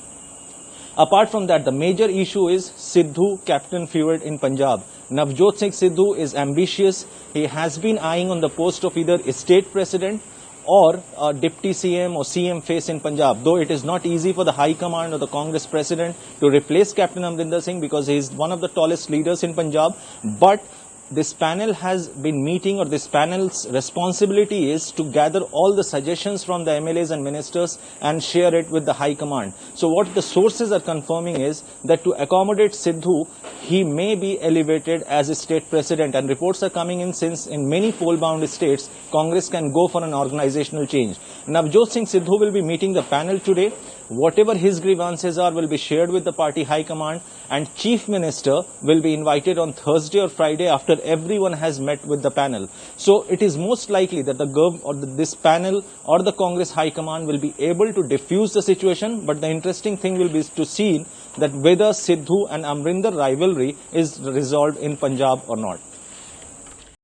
Apart from that, the major issue is Sidhu captain feud in Punjab. Navjot Singh Sidhu is ambitious. He has been eyeing on the post of either a state president or a deputy CM or CM face in Punjab. Though it is not easy for the High Command or the Congress president to replace Captain Amrinder Singh, because he is one of the tallest leaders in Punjab. But this panel has been meeting, or this panel's responsibility is to gather all the suggestions from the MLAs and ministers and share it with the High Command. So what the sources are confirming is that to accommodate Sidhu, he may be elevated as a state president, and reports are coming in since in many poll-bound states, Congress can go for an organizational change. Navjot Singh Sidhu will be meeting the panel today. Whatever his grievances are will be shared with the party high command, and Chief Minister will be invited on Thursday or Friday after everyone has met with the panel. So it is most likely that this panel or the Congress high command will be able to diffuse the situation, but the interesting thing will be to see that whether Sidhu and Amrinder rivalry is resolved in Punjab or not.